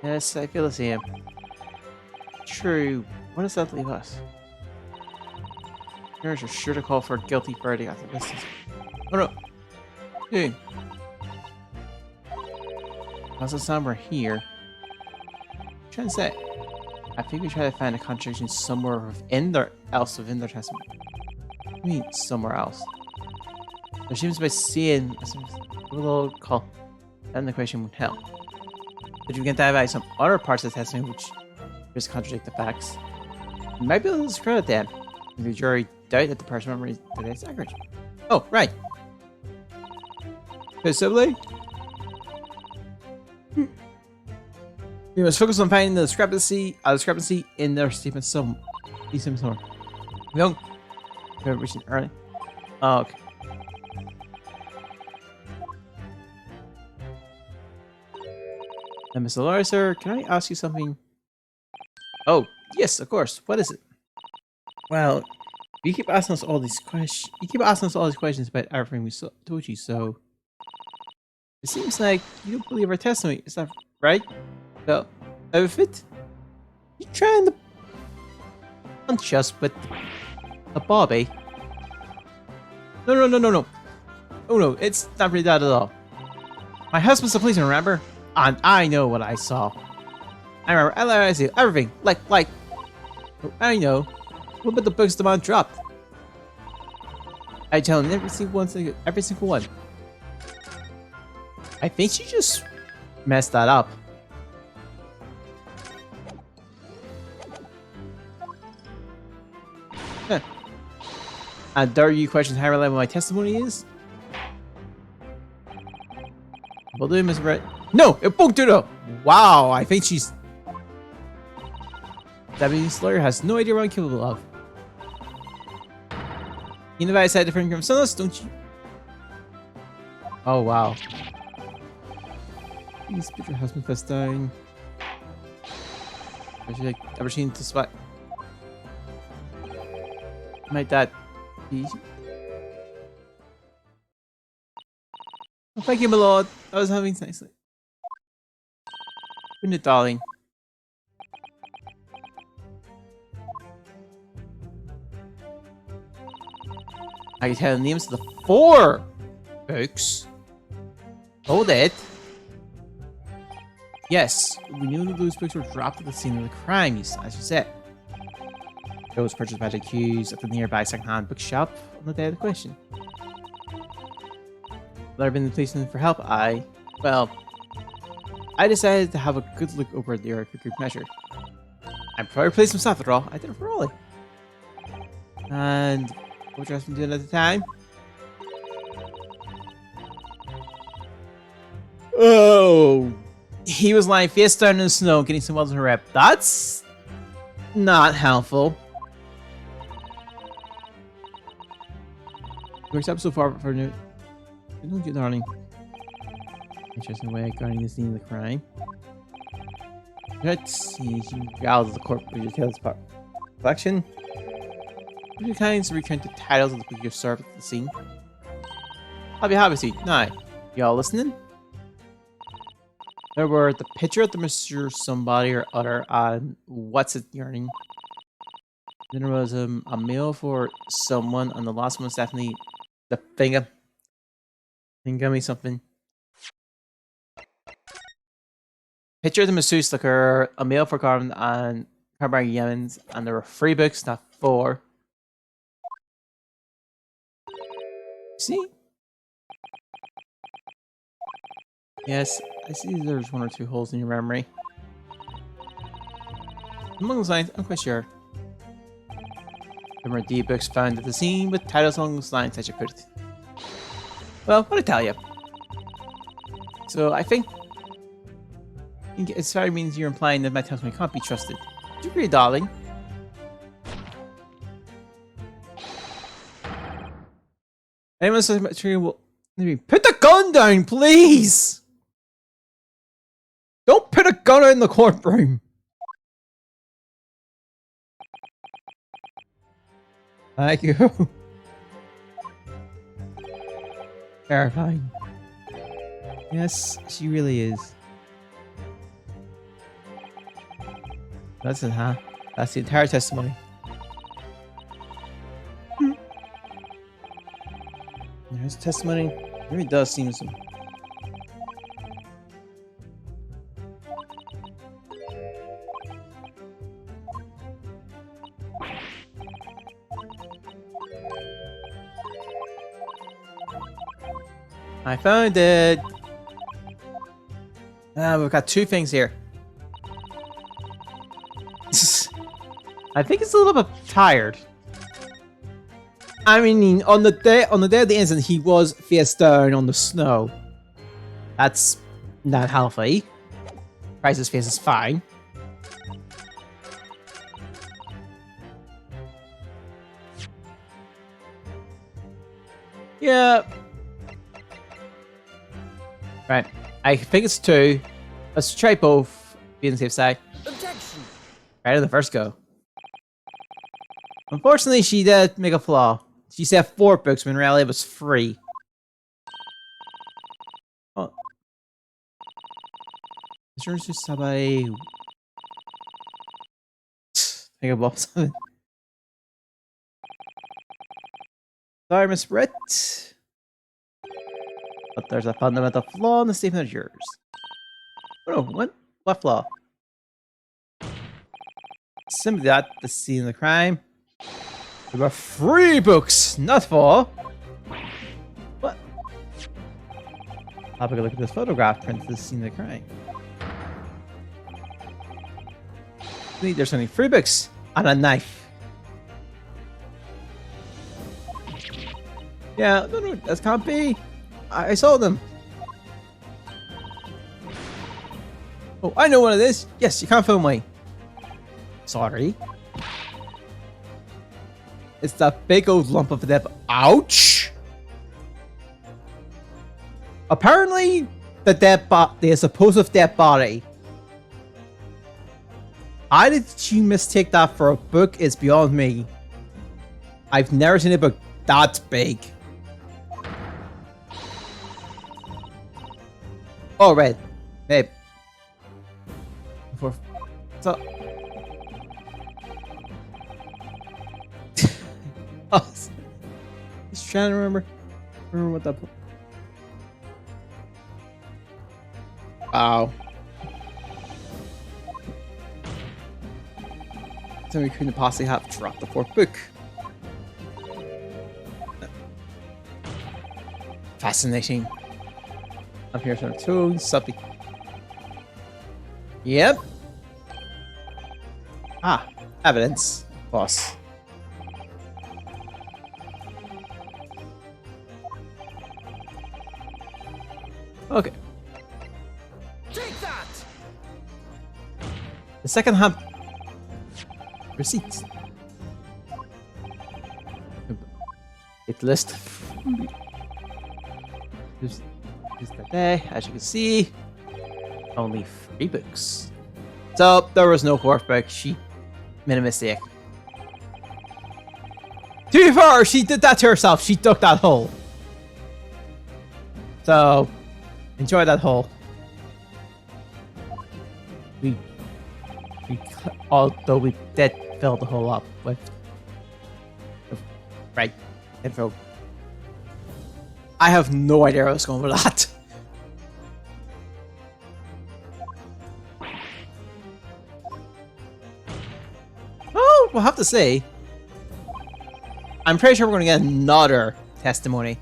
Yes, I feel the same. True. What does that leave us? Parents are sure to call for a guilty verdict after this. Oh no! Hey! How's the somewhere here? What are you trying to say? I think we try to find a contradiction somewhere within their testimony. What do you mean, somewhere else? There seems to be seeing a little call. Then the question would help. But you can dive out some other parts of the testimony which just contradict the facts. You might be able to discredit them if the jury doubt that the person memory today is accurate. Oh, right. Possibly. We must focus on finding the discrepancy in their statements somewhere. Young. We haven't reached it early. Oh, okay. And Mr. Laura, sir, can I ask you something? Oh, yes, of course. What is it? Well, you keep asking us all these questions. You keep asking us all these questions about everything we told you, so it seems like you don't believe our testimony. Is that right? So, outfit? You trying to punch us with a Bobby? No. Oh no, it's not really that at all. My husband's a policeman, remember? And I know what I saw. I remember I see everything. Like, oh, I know. What about the books the man dropped? I tell him every single one. I think she just messed that up. Huh. And there you question how reliable my testimony is? Will do, Mr. Brett. No, it won't do though. Wow, I think she's. Debbie's lawyer has no idea what I'm capable of. You know, I said different from someone else, don't you? Oh wow. Please put your husband first down. Have you ever seen this spot? Might that be? Oh, thank you, my lord. I was having nicely. Good night, darling. I can tell the names of the 4 books. Hold it. Yes, we knew that those books were dropped at the scene of the crime, as you said. Those purchased by the accused at the nearby second-hand bookshop on the day of the question. There have been the police for help. Well, I decided to have a good look over the area for good measure. I'm probably pleased myself after all. I did it for Ollie. And what you guys been doing at the time? Oh, he was lying face down in the snow, getting some wells in a rep. That's not helpful. Works up so far for new. Don't you, darling? Interesting way of guarding the scene of the crime. Let's see. You out of the corporate details part collection. You kinds of return to titles of the book you served at the scene. I'll be happy to. Now, y'all listening? There were the picture of the Mr. Somebody or other on What's It Yearning. Then there was a meal for someone, and the last one was definitely the finger. Finger me something. Picture of the masseuse liquor, a meal for Carmen and Carmen Yemens, and there were 3 books, not 4. See? Yes, I see there's 1 or 2 holes in your memory. Among those lines, I'm quite sure. There were D books found at the scene with titles along those lines, as you put it. Well, what'd I tell you? So I think it sorry means you're implying that my testimony can't be trusted. Do you agree, darling? Anyone says material will put the gun down, please. Don't put a gun out in the courtroom. Thank you. Terrifying. Yes, she really is. That's it, huh? That's the entire testimony. There's testimony. It really does seem some. I found it. We've got 2 things here. I think it's a little bit tired. I mean, on the day of the incident, he was face down on the snow. That's not healthy. Price's face is fine. Yeah. Right. I think it's 2. Let's try both. Be on the safe side. Objection. Right in the first go. Unfortunately, she did make a flaw. She said 4 books when in reality it was 3. Oh. Insurance to somebody. Think about something. Sorry, Miss Britt. But there's a fundamental flaw in the statement of yours. Oh no, what? What flaw? Simply that, the scene of the crime. There were 3 books, not 4. What? Have a look at this photograph print of the scene of the crime. There's only 3 books and a knife. Yeah, no, that can't be. I saw them. Oh, I know what it is. Yes, you can't film me. Sorry. It's that big old lump of death. Ouch! Apparently, the supposed dead body. How did she mistake that for a book is beyond me. I've never seen a book that big. Oh, red. Babe. So... oh, just trying to remember what that... Wow. So we couldn't possibly have dropped the fourth book. Fascinating. Up here's our toes, something. Yep. Ah, evidence. Boss. Okay. Take that! The second hand receipt. It list. Just that there, as you can see, only 3 books. So there was no fourth book. She made a mistake. To be fair, she did that to herself. She dug that hole. So enjoy that hole. Although we did fill the hole up with right info. I have no idea where I was going with that. Oh, we'll have to see. I'm pretty sure we're going to get another testimony.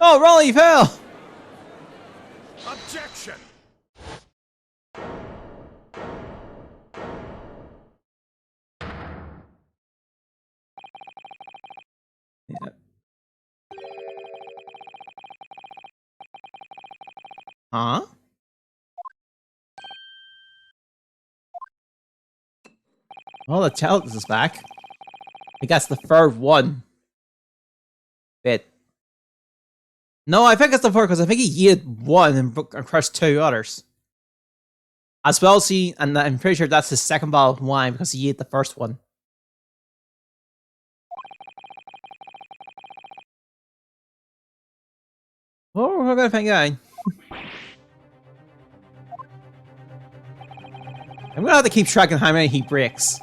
Oh, Raleigh fell! Objection! Yeah. Huh? Well, the chalice is back. I guess the third one. Bit. No, I think it's the fourth because I think he yeeted one and crushed 2 others. As well, see, and I'm pretty sure that's his second bottle of wine because he yeeted the first one. Oh, we're gonna find out. I'm gonna have to keep track of how many he breaks.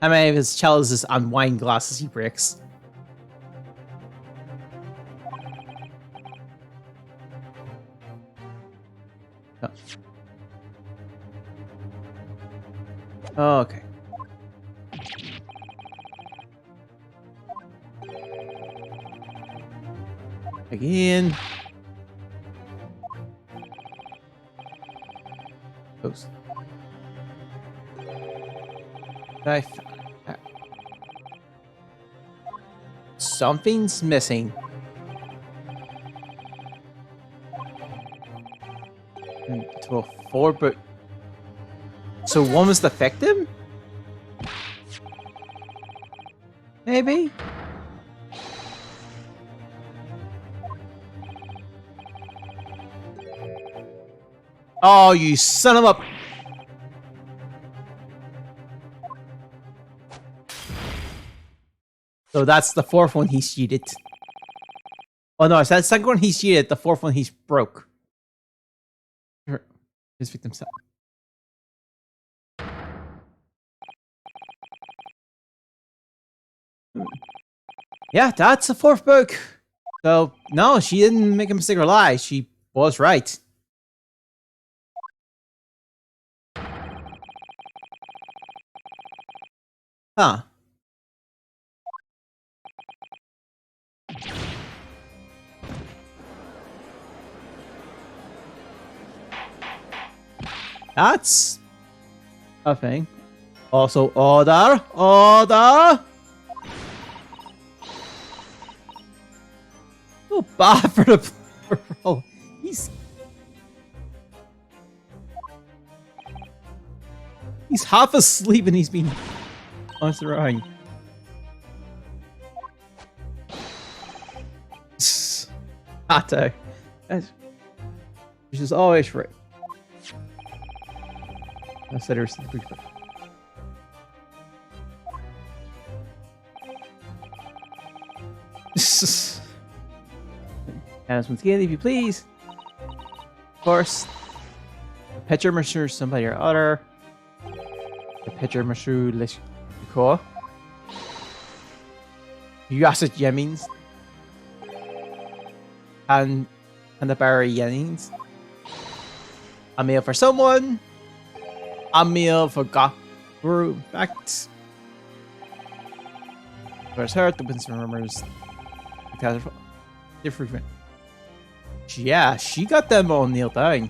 How many of his chalices and wine glasses he breaks. Oh. Okay. Again. Close. Something's missing. To a 4, but so one was the victim? Maybe? Oh, you son of a... So that's the 4th one he's cheated. Oh no, it's that second one he's cheated, the 4th one he's broke. His victim self. Yeah, that's the 4th book. So, no, she didn't make a mistake or lie. She was right. Huh. That's a thing. Also, order! Order! Oh, bad for the roll. He's half asleep and he's been bounced around. Otto. Which is always right. I said there's the brief. And once again, if you please. Of course. The pitcher Mr. somebody or other. The pitcher Mr. Lishko. You asked it Yemins. And the Barry Jennings. A meal for someone. A meal for Guru. In fact. Where's her? The Winston remembers. Different. Yeah, she got them all nailed down.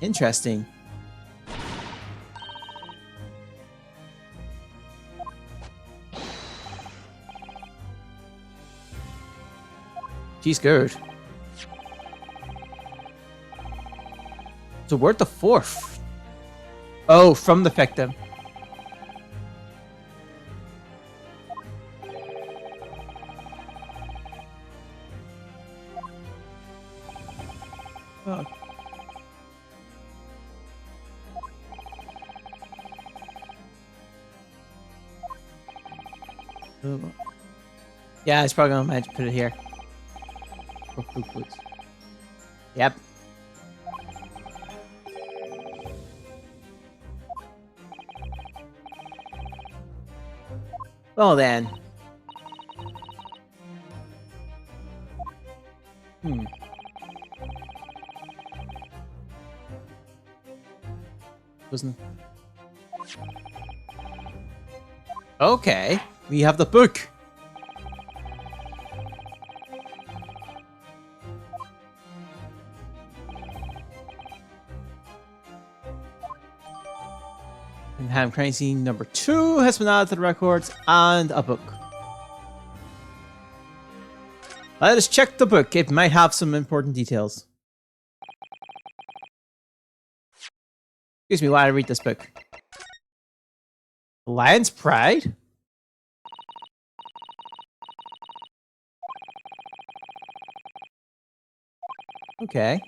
Interesting. She's good. So where'd the fourth? Oh, from the victim. Oh. Yeah, it's probably gonna manage to put it here. Yep. Well then. Wasn't. Okay, we have the book. And Ham Crane Scene number 2 has been added to the records, and a book. Let us check the book. It might have some important details. Excuse me while I read this book. Lion's Pride? Okay.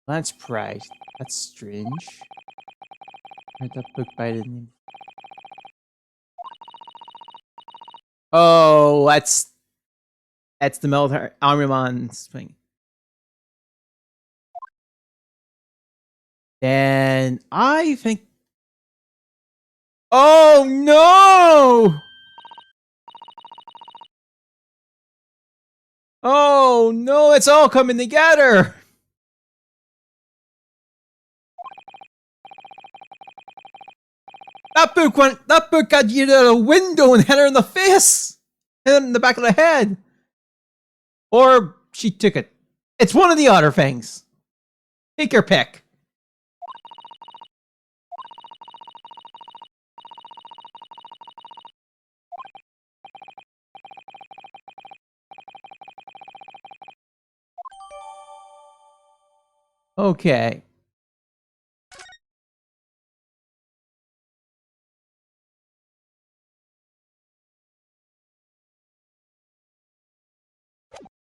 Lion's Pride. That's strange. Read that book by the name. Oh, that's the military armaments thing. Then I think. Oh no! Oh no! It's all coming together. That book got you out of a window and hit her in the face! Hit her in the back of the head! Or she took it. It's one of the other things. Take your pick. Okay.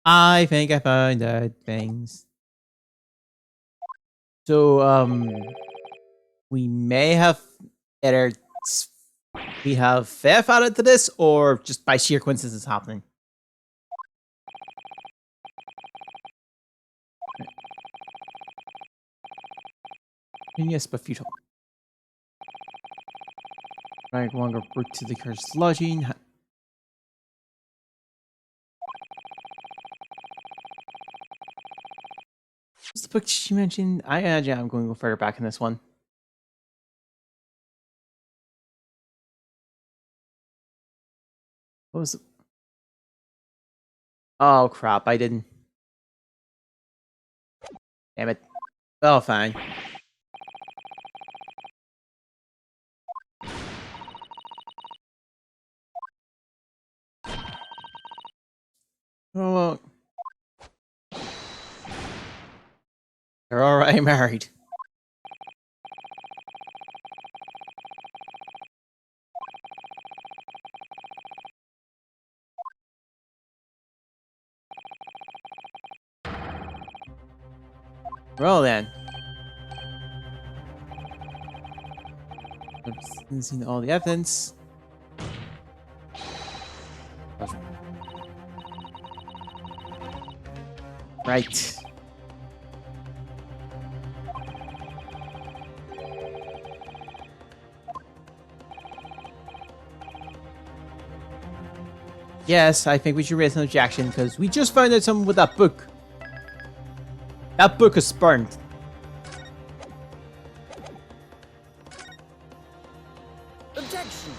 I think I found out things. So, we may have either we have Fef added to this, or just by sheer coincidence it's happening. Yes, but futile. Right, longer route to the cursed lodging. What's the book she mentioned? I imagine I'm going to go further back in this one. What was it? Oh crap, I didn't. Damn it. Oh, fine. Oh, they're already married. Well then. I've seen all the evidence. Right. Yes, I think we should raise an objection because we just found out something with that book. That book is burned. Objection.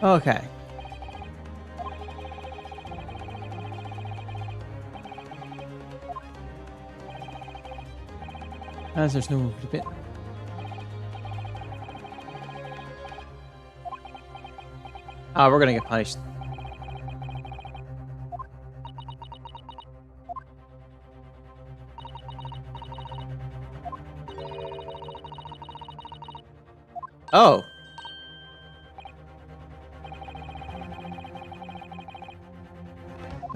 Okay. As there's no move to bit. Oh, we're gonna get punished. Oh.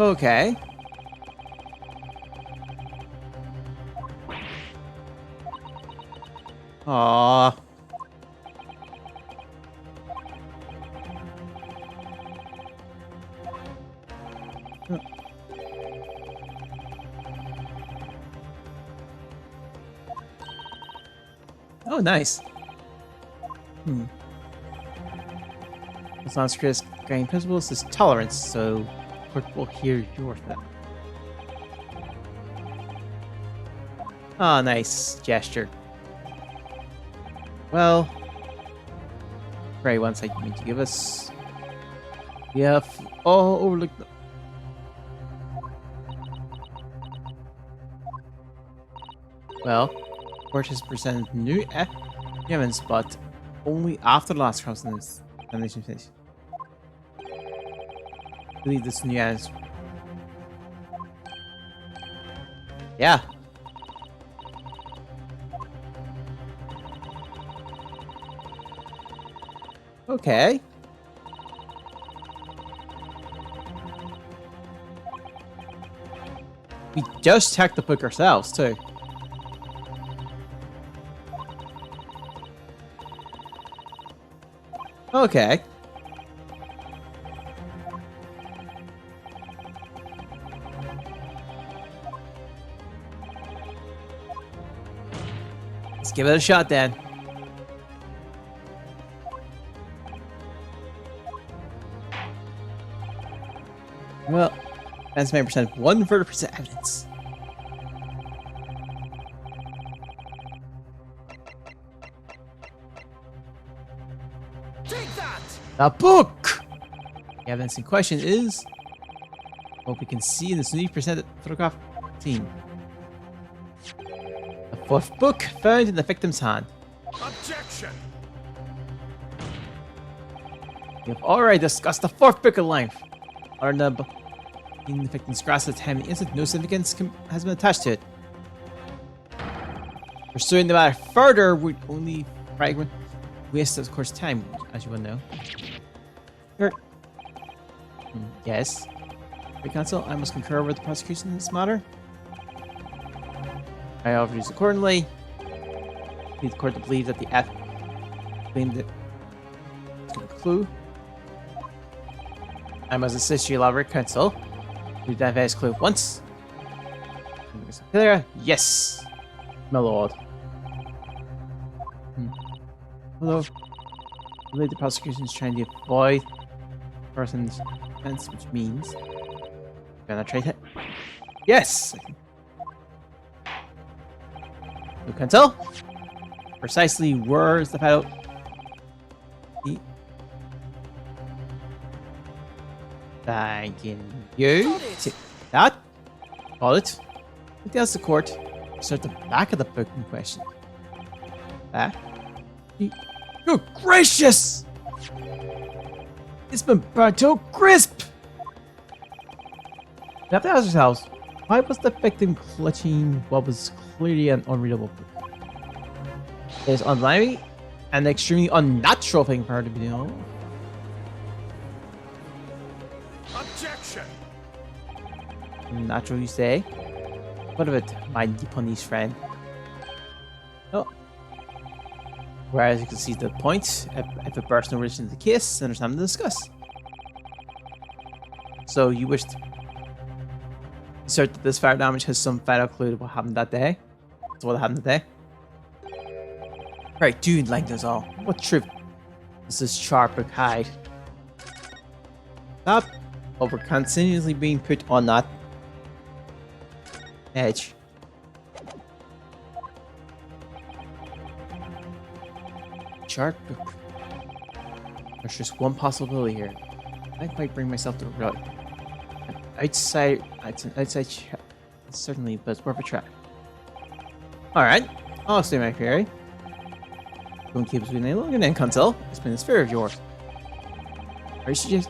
Okay. Aww. Oh, nice. It's not Chris guiding principles is tolerance, so court will hear your thought. Oh, nice gesture. Well, great ones I need to give us. We have all overlooked them. Well, court has presented new evidence, but only after the last cross-examination finish. I believe this new evidence. Yeah. Okay. We just checked the book ourselves, too. Okay. Let's give it a shot then. Well, that's my percent. One further percent evidence. Take that. The book! The evidence in question is what we can see in this newly presented photograph team. The fourth book found in the victim's hand. Objection. We have already discussed the fourth book of life. Other than in the victim's grasp at the time of the incident, no significance has been attached to it. Pursuing the matter further would only fragment waste of course time, as you will know. Sure. Yes. Great Counsel, I must concur with the prosecution in this matter. I offer these accordingly. Need the court to believe that the F claimed it. It's a clue. I must assist you, elaborate counsel. We diverse clue once. Clear? Yes, my lord. Although, I believe the prosecution is trying to avoid person's defense, which means penetrate it. Yes. You can tell precisely where is the fellow. Thanking you. Take that. Call it. It tells the court. Start the back of the book in question. Back. Good gracious! It's been burnt to a crisp! We have to ask ourselves, why was the victim clutching what was clearly an unreadable book? It is unlikely and extremely unnatural thing for her to be doing. Objection! Natural, you say? What of it, my Japanese friend? Oh. Whereas you can see the point, if a person originated the case, then there's something to discuss. So you wish to assert that this fire damage has some final clue to what happened that day? That's what happened that day? Right, dude, like this all. What truth? This is sharp and hide. Stop over continuously being put on that edge. Chart book. There's just one possibility here. I can't quite bring myself to run. It's an outside certainly, but it's worth a try. Alright, I'll stay my fairy. Don't keep us waiting any longer then, Consul. It's been a sphere of yours. Are you suggest?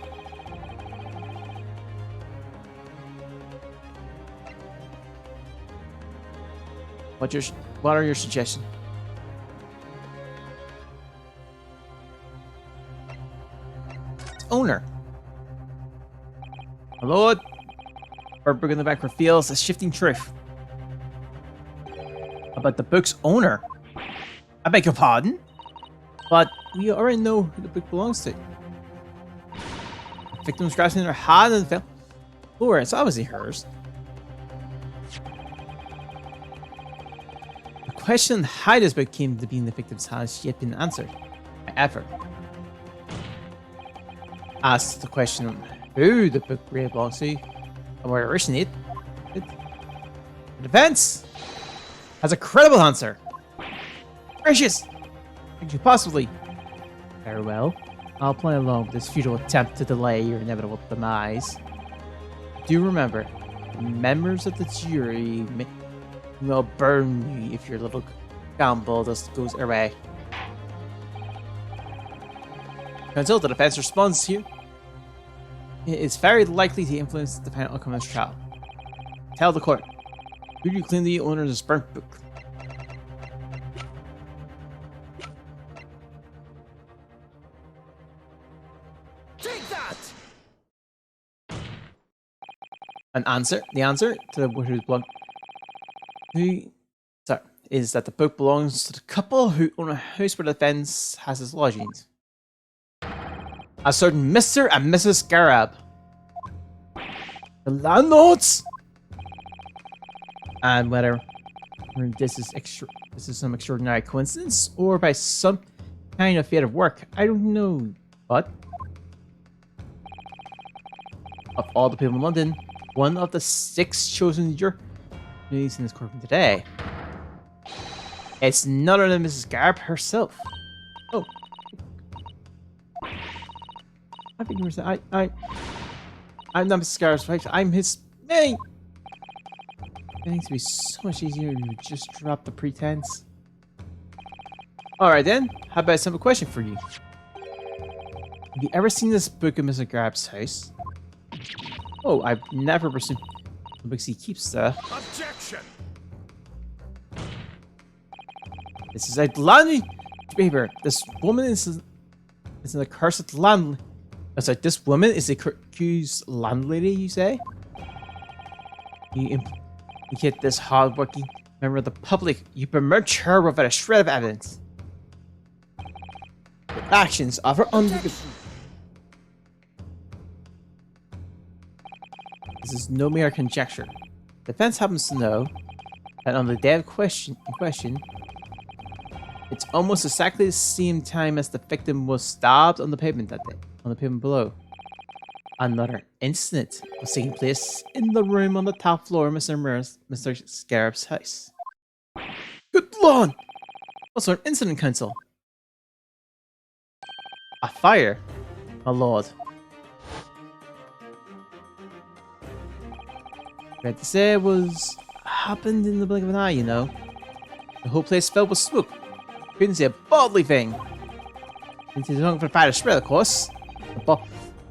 What are your suggestions? Owner. My lord. Our book in the back reveals a shifting truth about the book's owner. I beg your pardon? But we already know who the book belongs to. The victim was grasping her hand and fell. Lord, it's obviously hers. The question how this book came to be in the victim's hands has yet been answered by effort. As to the question of who the book really belongs to and where it originated, the defense has a credible answer. Gracious! Could you possibly? Very well. I'll play along with this futile attempt to delay your inevitable demise. Do remember, the members of the jury will burn you if your little gamble just goes away. Until the defense responds here, it is very likely to influence the final outcome of this trial. Tell the court, who do you claim the owner of this burnt book? Take that! The answer to the who's blog is that the book belongs to the couple who own a house where the defense has its lodgings. A certain Mr. and Mrs. Garab. The landlords! And whether this is some extraordinary coincidence or by some kind of fate of work, I don't know. But of all the people in London, one of the 6 chosen juries in this courtroom today, it's none other than Mrs. Garb herself. Oh. I think we're saying I'm not Mrs. Garb's wife, I'm his mate! It needs to be so much easier if you just drop the pretense. Alright then, how about a simple question for you? Have you ever seen this book in Mr. Garb's house? Oh, I've never presumed the books he keeps there. Objection! This is outlandish behavior. This woman is an accursed landlady. That's right, this woman is the accused landlady, you say? You implicate this hard-working member of the public. You bemirch her without a shred of evidence. The actions of her unforgivable. This is no mere conjecture. The defense happens to know that on the day of question, it's almost exactly the same time as the victim was stabbed on the pavement that day, on the pavement below. Another incident was taking place in the room on the top floor of Mr. Scarab's house. Good Lord! What sort of incident, Counsel? A fire, my lord. Right to say it happened in the blink of an eye, you know. The whole place filled with smoke. Couldn't say a bodily thing. Into the for the fire to spread, of course.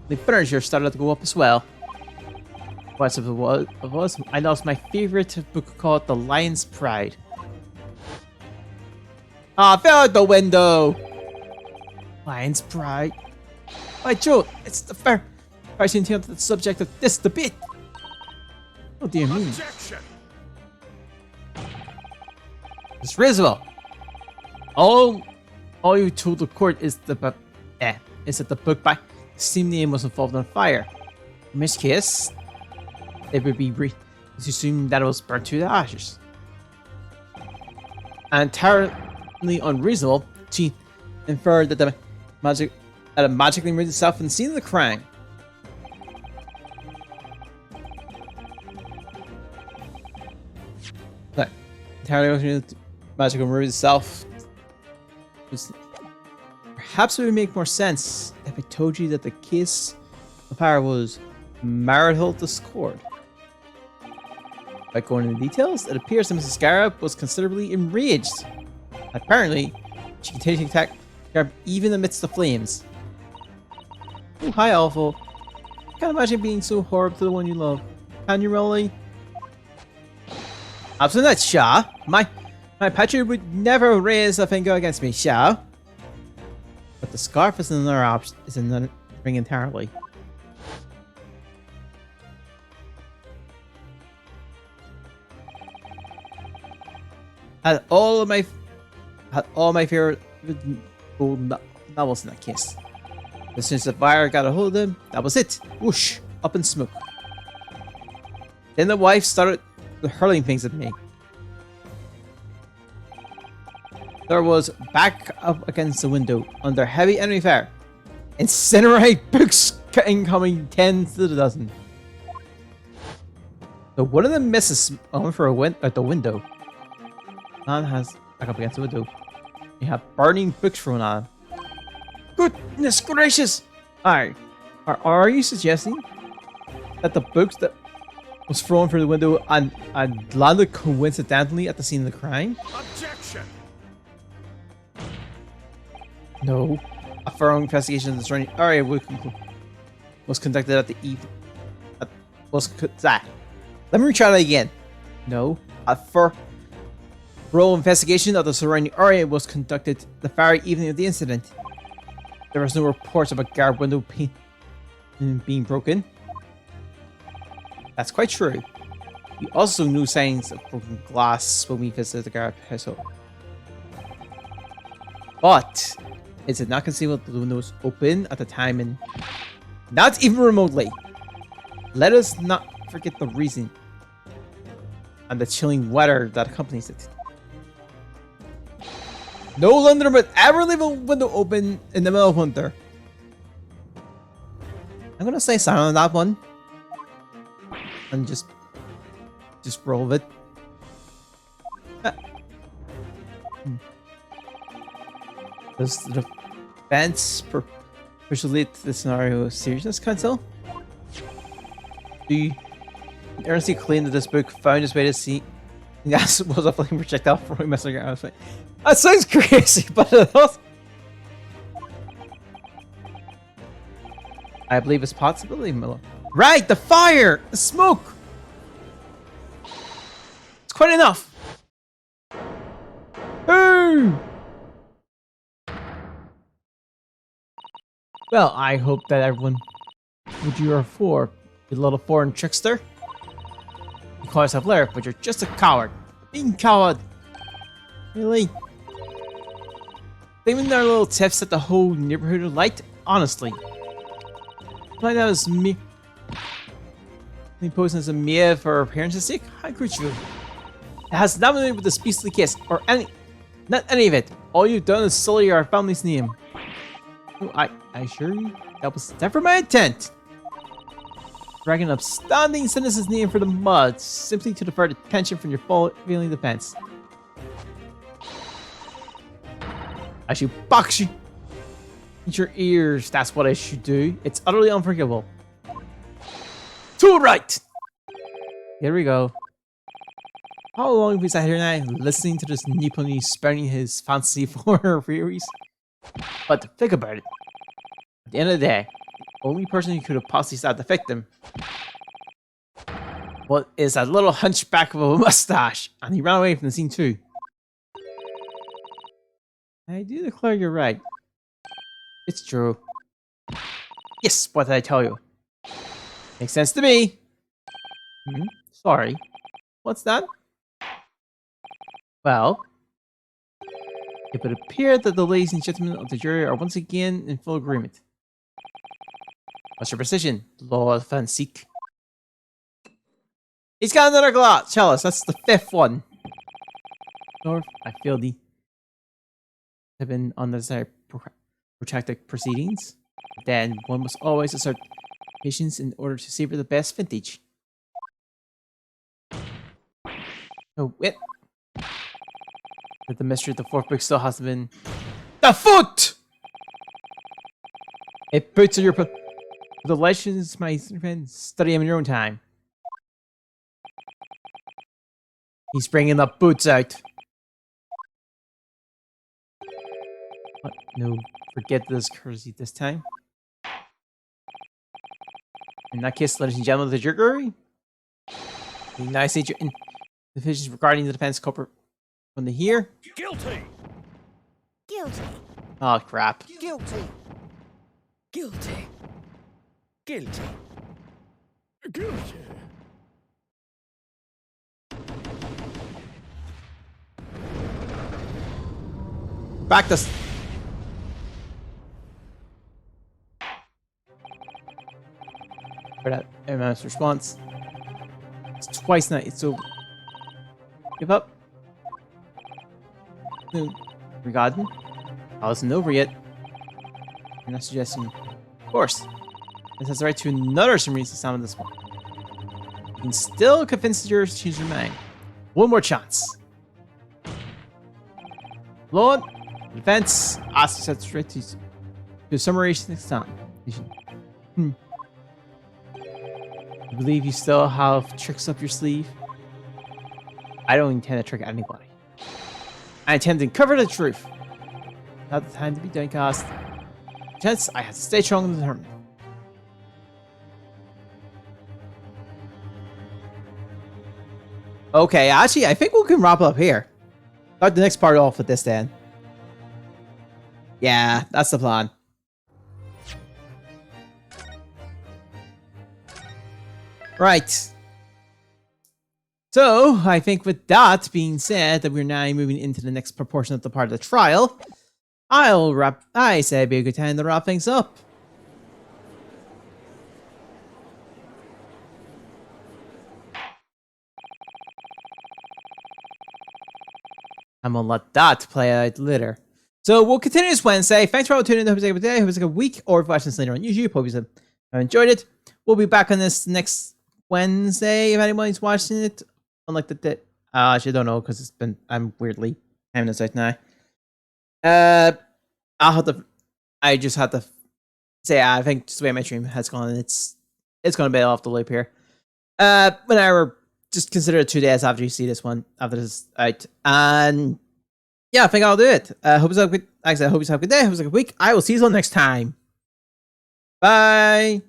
The furniture started to go up as well. What of it was, I lost my favorite book called The Lion's Pride. Ah, fell out the window! Lion's Pride. By Jove, it's the first to the subject of this debate. What do you mean? Objection! It's Rizzo. All you told the court is that the book by the same name was involved in a fire. In which case, it would be assumed that it was burnt to the ashes. And entirely unreasonable to infer that it magically removed itself from the scene of the crime. But entirely magically removed itself. Perhaps it would make more sense if I told you that the case of fire was marital discord. By going into details, it appears that Mrs. Scarab was considerably enraged. Apparently, she continued to attack Scarab even amidst the flames. Oh, hi, awful. I can't imagine being so horrible to the one you love. Can you really? Absolutely not, Shah. My patron would never raise a finger against me, Shah. But the scarf is another option. Is another thing entirely. Had all my favorite novels in that case. As soon as the fire got a hold of them, that was it. Whoosh, up in smoke. Then the wife started hurling things at me. There was back up against the window under heavy enemy fire. Incinerate books incoming 10 to the dozen. So one of them misses for at the window. Man has back up against the window. You have burning books thrown at him. Goodness gracious! Alright. Are you suggesting that the books that was thrown through the window and landed coincidentally at the scene of the crime? Objection! No. A thorough investigation of the surrounding area was conducted at the eve. Let me retry that again. No. A thorough investigation of the surrounding area was conducted the very evening of the incident. There was no reports of a guard window being broken. That's quite true. We also knew signs of broken glass when we visited the guard household. But is it not conceivable that the window was open at the time and not even remotely? Let us not forget the reason and the chilling weather that accompanies it. No Londoner would ever leave a window open in the middle of winter. I'm gonna say silent on that one. And just roll with it. Does the defense persuade the scenario of seriousness, counsel? Do you earnestly claim that this book found its way to sea? Yes, it was a flame projectile from messing around. That sounds crazy, but I believe it's possibility, Miller. Right, the fire! The smoke! It's quite enough! Boom! Well, I hope that everyone would you are for, you little foreign trickster. You call yourself Laird, but you're just a coward. Being coward. Really? Claiming their little tips that the whole neighborhood would like? Honestly. Like that was me. Posing as a Mia for appearance's sake? How could you? It has nothing to do with this beastly kiss, or not any of it. All you've done is sully our family's name. Oh, I assure you, that was never my intent. Dragging an upstanding citizen's name for the mud, simply to divert attention from your failing defense. I should box you in your ears. That's what I should do. It's utterly unforgivable. Too right. Here we go. How long have we sat here now, listening to this Nipponi spouting his fancy for theories? But think about it. At the end of the day, The only person who could have possibly stabbed the victim is that little hunchback of a mustache, and he ran away from the scene too. I do declare you're right. It's true. Yes, what did I tell you? Makes sense to me. Sorry. What's that? Well, it would appear that the ladies and gentlemen of the jury are once again in full agreement. What's your precision, Lord Van Seek? He's got another glass chalice. That's the 5th one. Lord, I feel the have been unnecessary protracted proceedings. Then one must always assert patience in order to savor the best vintage. Oh, wait. That the mystery of the 4th book still hasn't been... The foot! It puts your... The legends, my friend, study them in your own time. He's bringing the boots out. What? No, forget this courtesy this time. In that case, ladies and gentlemen of the jury, the United States divisions regarding the defense culprit from the here. Guilty! Guilty. Oh crap! Guilty. Guilty. Guilty. Guilty. Back this. For that MMS response. It's twice now. It's over. Give up. No. Regarding. I wasn't over yet. You're not suggesting. Of course. This has the right to another summary to sound this one. You can still convince the jurors to change their mind. One more chance. Lord, the defense asks us straight to summarize next time. I believe you still have tricks up your sleeve. I don't intend to trick anybody. I intend to cover the truth. Not the time to be downcast. Hence, I have to stay strong and determined. Okay, actually, I think we can wrap it up here. Start the next part off with this then. Yeah, that's the plan. Right. So, I think with that being said, that we're now moving into the next proportion of the part of the trial, I say it'd be a good time to wrap things up. I'm gonna let that play out later. So we'll continue this Wednesday. Thanks for all tuning in. Hope you have a good day. Hope it's a good week. Or if you're watching this later on YouTube, hope you have enjoyed it. We'll be back on this next Wednesday if anybody's watching it. Unlike the day. I actually don't know because it's been. I'm weirdly timing this out now. I'll have to. I just have to say I think just the way my stream has gone, it's gonna be off the loop here. Whenever. Just consider it 2 days after you see this one, after this is out. And yeah, I think I'll do it. Hope you have a good, like I said, hope you have a good day. Hope you have a good week. I will see you all next time. Bye.